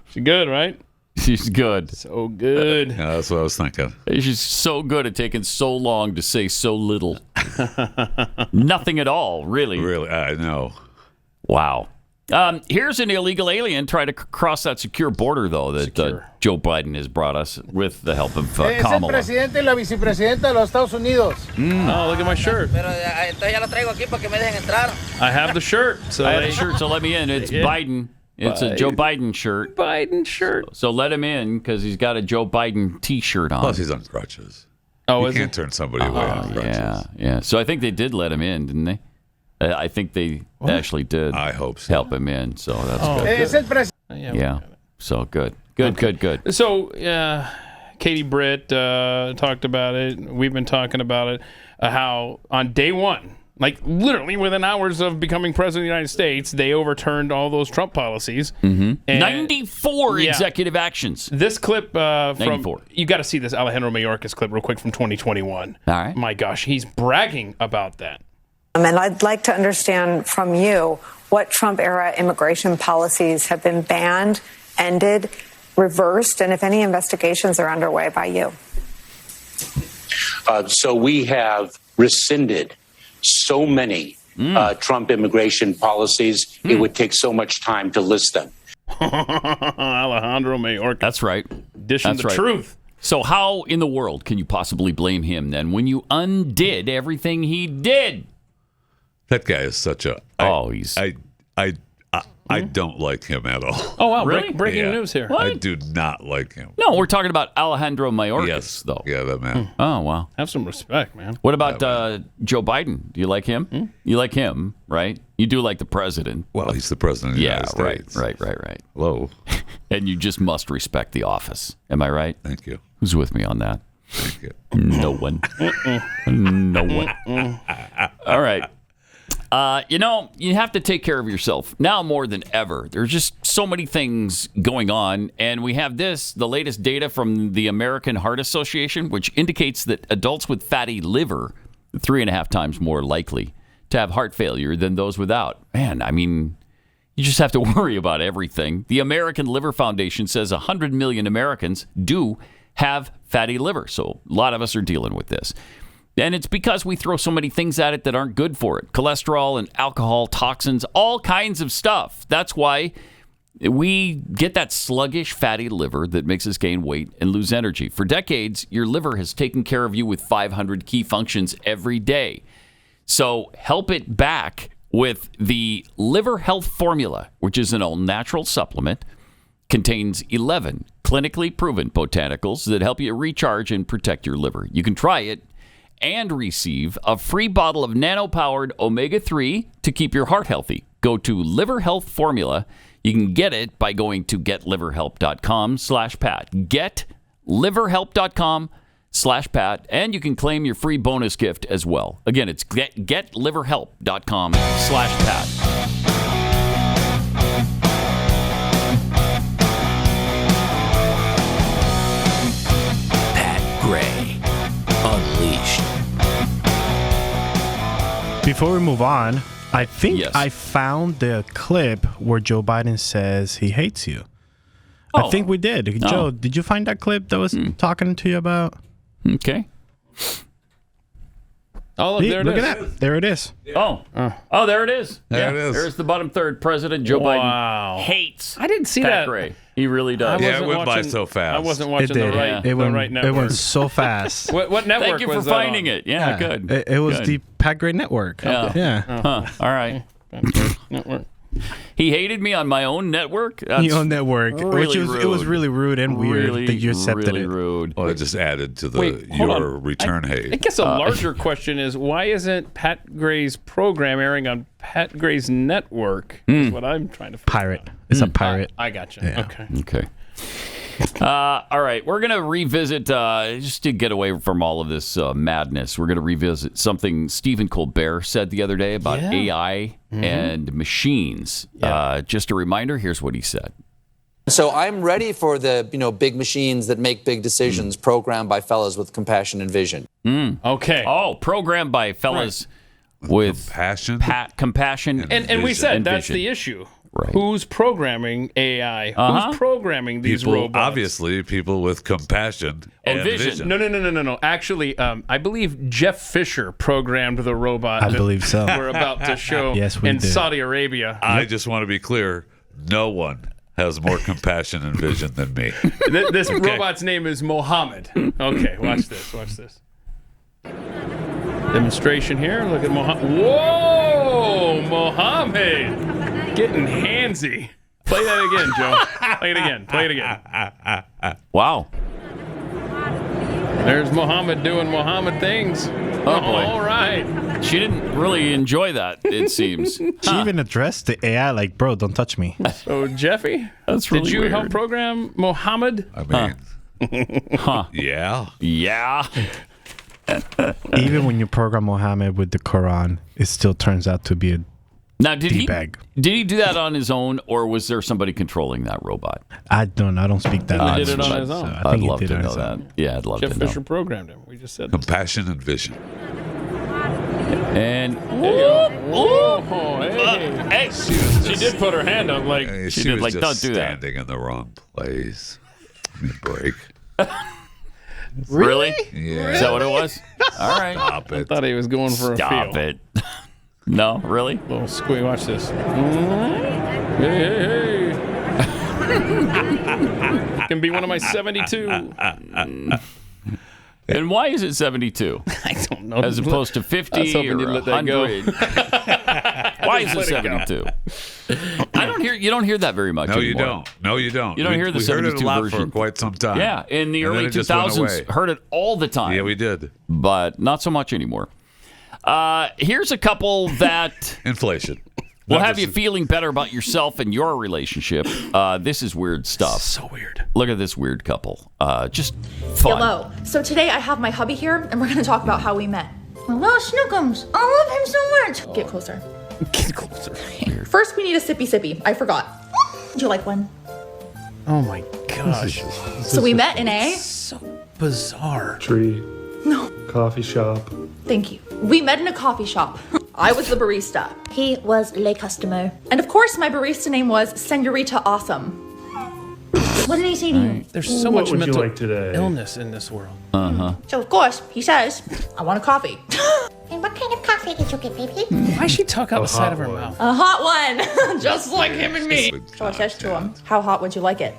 She's good, right? She's good. So good. Yeah, that's what I was thinking. She's so good at taking so long to say so little. Nothing at all, really. Really, I know. Wow. Here's an illegal alien trying to cross that secure border, though, that Joe Biden has brought us with the help of Kamala. Es el presidente y la vicepresidenta de los Estados Unidos. Oh, look at my shirt. Pero entonces ya lo traigo aquí para que me dejen entrar. I have the shirt. I have the shirt, so let me in. It's Biden. It's a Joe Biden shirt. Biden shirt. So let him in because he's got a Joe Biden T-shirt on. Plus, he's on crutches. Oh, you can't turn somebody away on crutches. Yeah. So I think they did let him in, didn't they? I think they actually did. I hope so. Help him in, so that's good. Es el presidente. Yeah. So good. Good. So, Katie Britt talked about it. We've been talking about it. How on day one, like literally within hours of becoming president of the United States, they overturned all those Trump policies. Mm-hmm. 94 executive actions. This clip from 94. You got to see this Alejandro Mayorkas clip real quick from 2021. All right. My gosh, he's bragging about that. And I'd like to understand from you what Trump-era immigration policies have been banned, ended, reversed, and if any investigations are underway by you. So we have rescinded so many Trump immigration policies, it would take so much time to list them. Alejandro Mayorkas. That's right. Dishing the truth. So how in the world can you possibly blame him then when you undid everything he did? That guy is such a. I don't like him at all. Oh wow! Really? Breaking news here. What? I do not like him. No, we're talking about Alejandro Mayorkas, though. Yeah, that man. Oh wow! Have some respect, man. What about Joe Biden? Do you like him? You like him, right? You do like the president. Well, he's the president of the United States. Right. Hello. And you just must respect the office. Am I right? Thank you. Who's with me on that? Thank you. No one. No one. All right. You have to take care of yourself now more than ever. There's just so many things going on. And we have the latest data from the American Heart Association, which indicates that adults with fatty liver are 3.5 times more likely to have heart failure than those without. Man, I mean, you just have to worry about everything. The American Liver Foundation says 100 million Americans do have fatty liver. So a lot of us are dealing with this. And it's because we throw so many things at it that aren't good for it. Cholesterol and alcohol, toxins, all kinds of stuff. That's why we get that sluggish, fatty liver that makes us gain weight and lose energy. For decades, your liver has taken care of you with 500 key functions every day. So help it back with the Liver Health Formula, which is an all-natural supplement. Contains 11 clinically proven botanicals that help you recharge and protect your liver. You can try it and receive a free bottle of nano-powered omega-3 to keep your heart healthy. Go to Liver Health Formula. You can get it by going to getliverhelp.com/Pat. Getliverhelp.com/Pat. And you can claim your free bonus gift as well. Again, it's getliverhelp.com/Pat. Unleashed. Before we move on, I think I found the clip where Joe Biden says he hates you. I think we did. Joe, did you find that clip that was talking to you about? Okay. Oh, look, there it is. Look at that. There it is. Oh, there it is. There it is. There's the bottom third. President Joe Biden hates I didn't see Pat that. Gray. He really does. Yeah, it went by so fast. I wasn't watching the right network. It went so fast. What network Thank you for was finding that on? it. Yeah, good. It was Good. the Pat Gray Network. Yeah. Huh. All right. Network. He hated me on my own network. That's Your own network, really which it was really rude and weird really, that you accepted really it. rude. Well, it just added to Wait, hold your on. return hate. I guess a larger question is, why isn't Pat Gray's program airing on Pat Gray's network? Is what I'm trying to figure Pirate. out. It's a pirate. I got you. Yeah. Okay. Okay. All right, we're going to revisit, just to get away from all of this madness, we're going to revisit something Stephen Colbert said the other day about AI and machines. Just a reminder, here's what he said. So I'm ready for the big machines that make big decisions, programmed by fellas with compassion and vision. Okay. Oh, programmed by fellas with compassion and we said that's vision. the issue. Right. Who's programming AI? Who's programming these robots? Obviously, people with compassion and vision. No. Actually, I believe Jeff Fisher programmed the robot. I believe so. We're about to show Yes, we in did. Saudi Arabia. I just want to be clear. No one has more compassion and vision than me. This robot's name is Mohammed. Okay, watch this. Demonstration here. Look at Mohammed. Whoa, Mohammed. Getting handsy. Play that again, Joe. Play it again. Wow. There's Mohammed doing Mohammed things. Oh, boy. All right. She didn't really enjoy that, it seems. She even addressed the AI like, bro, don't touch me. So, Jeffy, that's really did you weird. help program Mohammed? I mean, yeah. Even when you program Muhammad with the Quran, it still turns out to be a Now, did D-bag. he do that on his own, or was there somebody controlling that robot? I don't speak that. He did it on his own. So I'd love to know that. Yeah, I'd love Jeff to know. Fisher programmed him. We just said that. Compassion and vision. And hey. She did put her hand up like She did, was like, just don't do that. standing in the wrong place. Give me a break. Really? Yeah. Is that what it was? All right. Stop it. I thought he was going for a Stop feel. it. No, really? Little squeak. Watch this. Hey. Can be one of my 72. And why is it 72? I don't know. As opposed to I 50 was hoping or you'd let that go. 100? Why is it Let it go. 72? You don't hear that very much No, you anymore. don't. No, you don't. You don't hear the we heard 72 it a lot version. for quite some time. Yeah, in the And then early it just went 2000s, away. heard it all the time. Yeah, we did. But not so much anymore. Here's a couple that Inflation. will have you feeling better about yourself and your relationship. This is weird stuff. So weird. Look at this weird couple. Just fun. Hello. So today I have my hubby here, and we're going to talk about how we met. Hello, Snookums. I love him so much. Get closer. Get closer. First, we need a sippy sippy. I forgot. Would you like one? Oh my gosh. So we met in a... So bizarre. Tree. No. Coffee shop. Thank you. We met in a coffee shop. I was the barista. He was le customer. And of course, my barista name was Senorita Awesome. What did he say to you? There's so What much would you mental like today? illness in this world. Uh-huh. So of course, he says, I want a coffee. And what kind of coffee did you get, baby? Why she talk out the side of her mouth? A hot one. Just like him and me. So I says to him, how hot would you like it?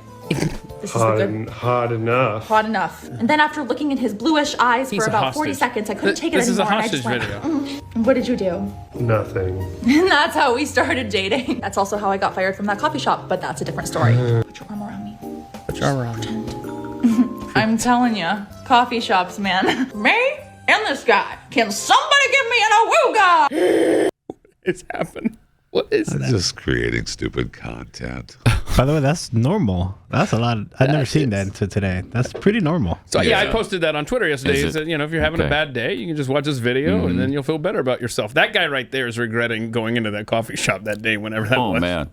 This is the good... Hot enough. Hot enough. And then after looking in his bluish eyes He's for a about 40 hostage. seconds, I couldn't take it This is a anymore. And I just hostage went, video. What did you do? Nothing. And that's how we started dating. That's also how I got fired from that coffee shop, but that's a different story. Put your arm around me. Put your arm around me. I'm telling you, coffee shops, man. Me and this guy. Can somebody give me an awooga? It's happened. What is I'm that? just creating stupid content. By the way, that's normal. That's a lot. I've never seen that until today. That's pretty normal. So yeah, I posted that on Twitter yesterday. Is He it? said, if you're having a Okay. bad day, you can just watch this video and then you'll feel better about yourself. That guy right there is regretting going into that coffee shop that day, whenever that was. Oh, man.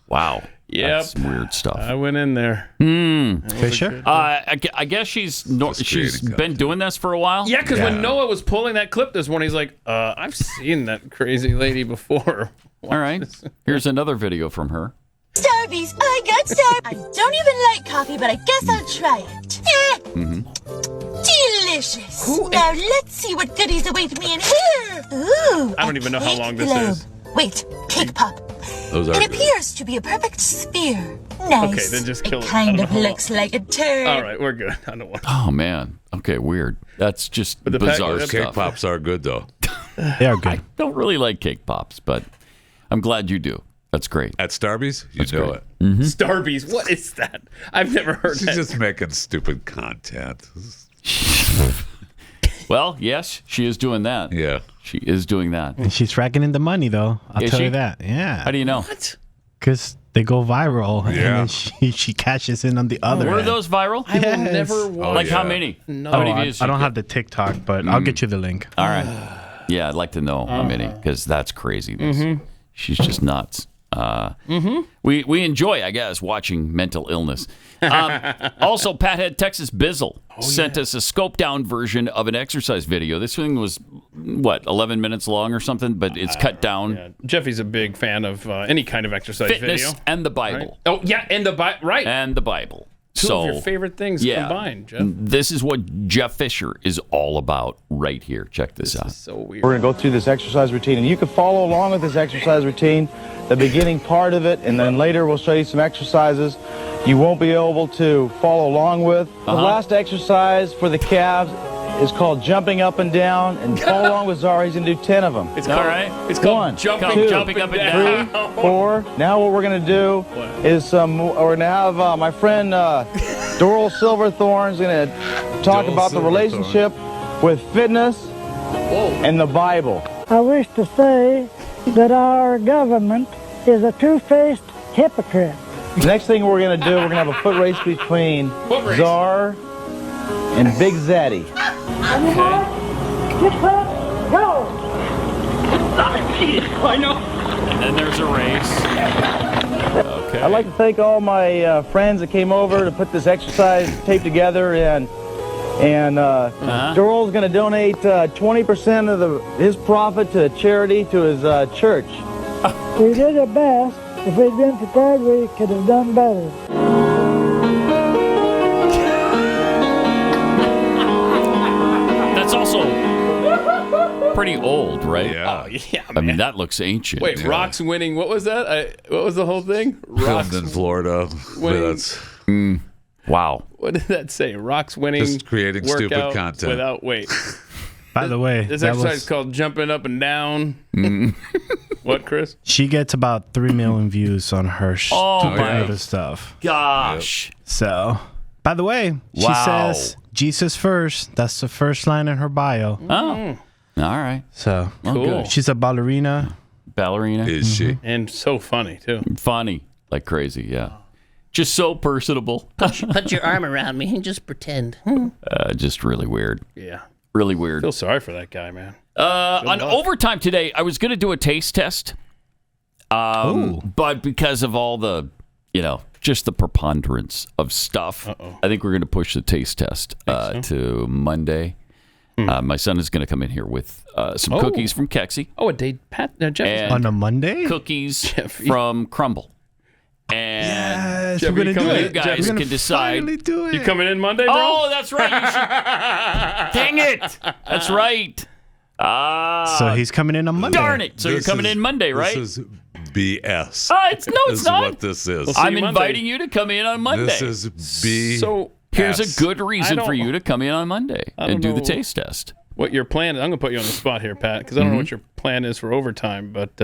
Wow. Yep. That's some weird stuff. I went in there. Fisher? I guess she's been doing this for a while. Yeah, because when Noah was pulling that clip this morning, he's like, I've seen that crazy lady before. All right. Here's another video from her. Starbies, I got Starbies. I don't even like coffee, but I guess I'll try it. Delicious. Now let's see what goodies await me in here. Ooh, I don't even know how cake long this globe. is. Wait, cake pop. Those are It good. appears to be a perfect sphere. Nice. Okay, then just kill it. Kind I of don't know. looks like a turd. All right, we're good. I don't want Oh, man. Okay, weird. That's just the bizarre pack- Cake stuff. pops are good, though. They are good. I don't really like cake pops, but I'm glad you do. That's great. At Starbucks, you know great. it. Starbies. What is that? I've never heard She's that. just making stupid content. Well, yes, she is doing that. Yeah. She is doing that. And she's racking in the money, though. I'll Is tell she? you that. Yeah. How do you know? What? Because They go viral, and Yeah. then she cashes in on the other. Were end. those viral? I will never watch. Like how many? No. How many views? I don't have the TikTok, but I'll get you the link. All right. Yeah, I'd like to know how many, because that's crazy. She's just nuts. We enjoy, I guess, watching mental illness. Also, Pathead Texas Bizzle sent us a scope down version of an exercise video. This thing was, 11 minutes long or something, but it's cut down. Yeah. Jeffy's a big fan of any kind of exercise Fitness video. and the Bible. Right? Oh, yeah, and the Bible. Right. And the Bible. Two of your favorite things combined, Jeff. This is what Jeff Fisher is all about right here. Check this out. So weird. We're going to go through this exercise routine, and you can follow along with this exercise routine, the beginning part of it, and then later we'll show you some exercises you won't be able to follow along with. The last exercise for the calves is called jumping up and down, and follow along with Zara. He's going to do 10 of them. It's called, It's called jumping up and down. 3, 4. Now what we're going to do is we're going to have my friend Doral Silverthorn's going to talk about the relationship with fitness and the Bible. I wish to say that our government is a two-faced hypocrite. The next thing we're going to do, we're going to have a foot race between Czar and Big Zaddy. Get up, go! I know. And then there's a race. Okay. I'd like to thank all my friends that came over to put this exercise tape together, and Doral's going to donate 20% of his profit to charity to his church. We did our best. If we'd been prepared, we could have done better. That's also pretty old, right? Yeah. Oh, yeah, man. I mean, that looks ancient. Wait, Rock's winning. What was that? What was the whole thing? Rock's Filmed in Florida. winning. Wow. What did that say? Rock's winning. Just creating stupid workout content. without weight. By the way, This that exercise was, is called jumping up and down. What, Chris? she gets about 3 million views on her other stuff. Gosh. So, by the way, she Wow. says Jesus first. That's the first line in her bio. Oh. All right. So, Cool. good. she's a ballerina. Ballerina. Is she? And so funny, too. Funny. Like crazy, yeah. Just so personable. Put your arm around me and just pretend. Just really weird. Yeah. Really weird. Feel sorry for that guy, man. On overtime today, I was going to do a taste test. But because of all the, just the preponderance of stuff, I think we're going to push the taste test to Monday. My son is going to come in here with some cookies from Kexi. Oh, a day, Jeff. And On a Monday? cookies from Crumble. And Yes, Jeff, we're going to do you it. guys We're gonna can decide. finally do it. You coming in Monday, bro? Oh, that's right. You should... Dang it. That's right. So he's coming in on Monday. Darn it. So you're coming in Monday, right? This is BS. It's this it's not. Is what this is. see I'm you Monday. inviting you to come in on Monday. This is BS. So here's a good reason I for don't- you to come in on Monday I don't and do the know. taste test. what your plan is. I'm going to put you on the spot here, Pat, because I don't know what your plan is for overtime, but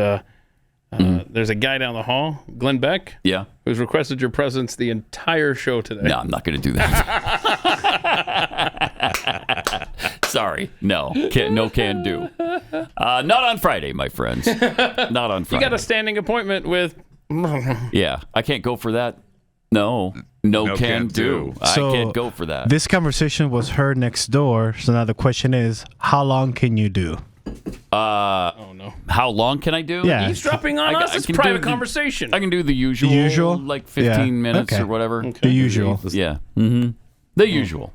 there's a guy down the hall, Glenn Beck, who's requested your presence the entire show today. No, I'm not going to do that. Sorry. No. Can do. Not on Friday, my friends. Not on Friday. You got a standing appointment with... Yeah. I can't go for that. No can do. So I can't go for that. This conversation was heard next door. So now the question is, how long can you do? Oh, no. How long can I do? Yeah. Eavesdropping on us? It's can private do the- conversation. I can do the usual. The usual? Like 15 minutes Okay. or whatever. The usual. Yeah. Mm-hmm. The usual.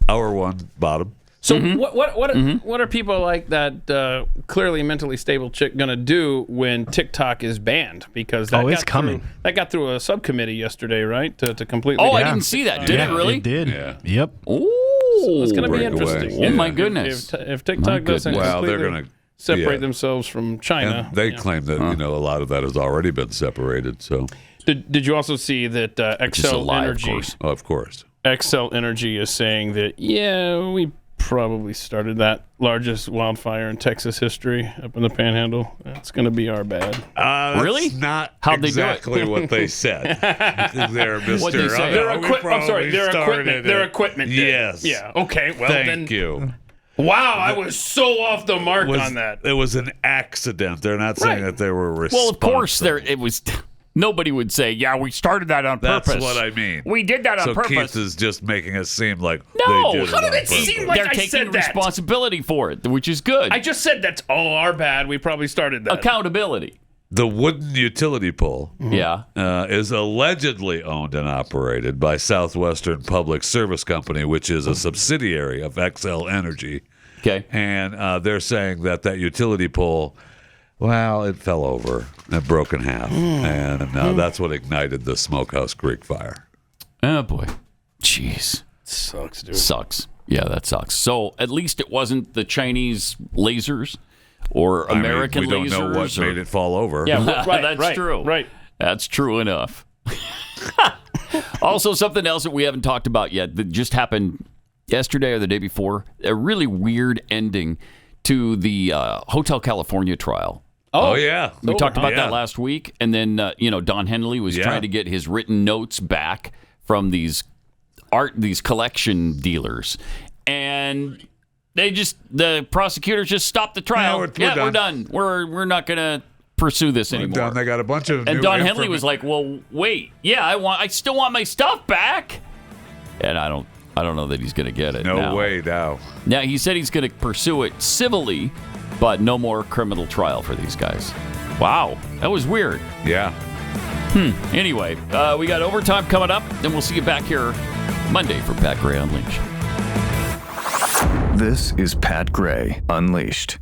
Hour one, bottom. So what are people like that clearly mentally stable chick going to do when TikTok is banned? Because that it's coming. That got through a subcommittee yesterday, right? To completely. Oh, I didn't see that. Did it really? It did. Yeah. Yep. So it's going to be Break interesting. away. Oh, my goodness. If TikTok doesn't Well, they're completely going to separate themselves from China, And they claim that a lot of that has already been separated. So Did you also see that Which is a Excel lie, Energy? of course. Excel Energy is saying that we probably started that largest wildfire in Texas history up in the Panhandle. It's going to be our bad. That's Really? not How'd they do it? exactly what they said. They're Mr. What'd they say? Their we equipment. I'm sorry. probably Their started equipment. it. Their equipment. Did. Yes. Yeah. Okay. Well, Thank you. Wow, I was so off the mark on that. It was an accident. They're not saying that they were responsible. Well, of course, Nobody would say, "Yeah, we started that on purpose." That's what I mean. We did that on purpose. So Keith is just making it seem like no. they did How did it purpose. seem like They're I taking said that? responsibility for it, which is good. I just said that's all our bad. We probably started that. Accountability. The wooden utility pole yeah. Is allegedly owned and operated by Southwestern Public Service Company, which is a subsidiary of XL Energy. Okay. And they're saying that utility pole, well, it fell over. It broke in half. And that's what ignited the Smokehouse Creek fire. Oh, boy. Jeez. Sucks, dude. Sucks. Yeah, that sucks. So at least it wasn't the Chinese lasers. Or American lasers. We don't know what made it fall over. Yeah, right, that's true. Right. That's true enough. Also, something else that we haven't talked about yet that just happened yesterday or the day before, a really weird ending to the Hotel California trial. Oh yeah. We talked about that last week. And then, Don Henley was trying to get his written notes back from these collection dealers. And... the prosecutors just stopped the trial. We're done. We're not going to pursue this anymore. Done. They got a bunch of and Don Henley was like, "Well, wait, I still want my stuff back." And I don't know that he's going to get it. No way now. Now he said he's going to pursue it civilly, but no more criminal trial for these guys. Wow, that was weird. Yeah. Anyway, we got overtime coming up, and we'll see you back here Monday for Pat Gray Unleashed. This is Pat Gray Unleashed.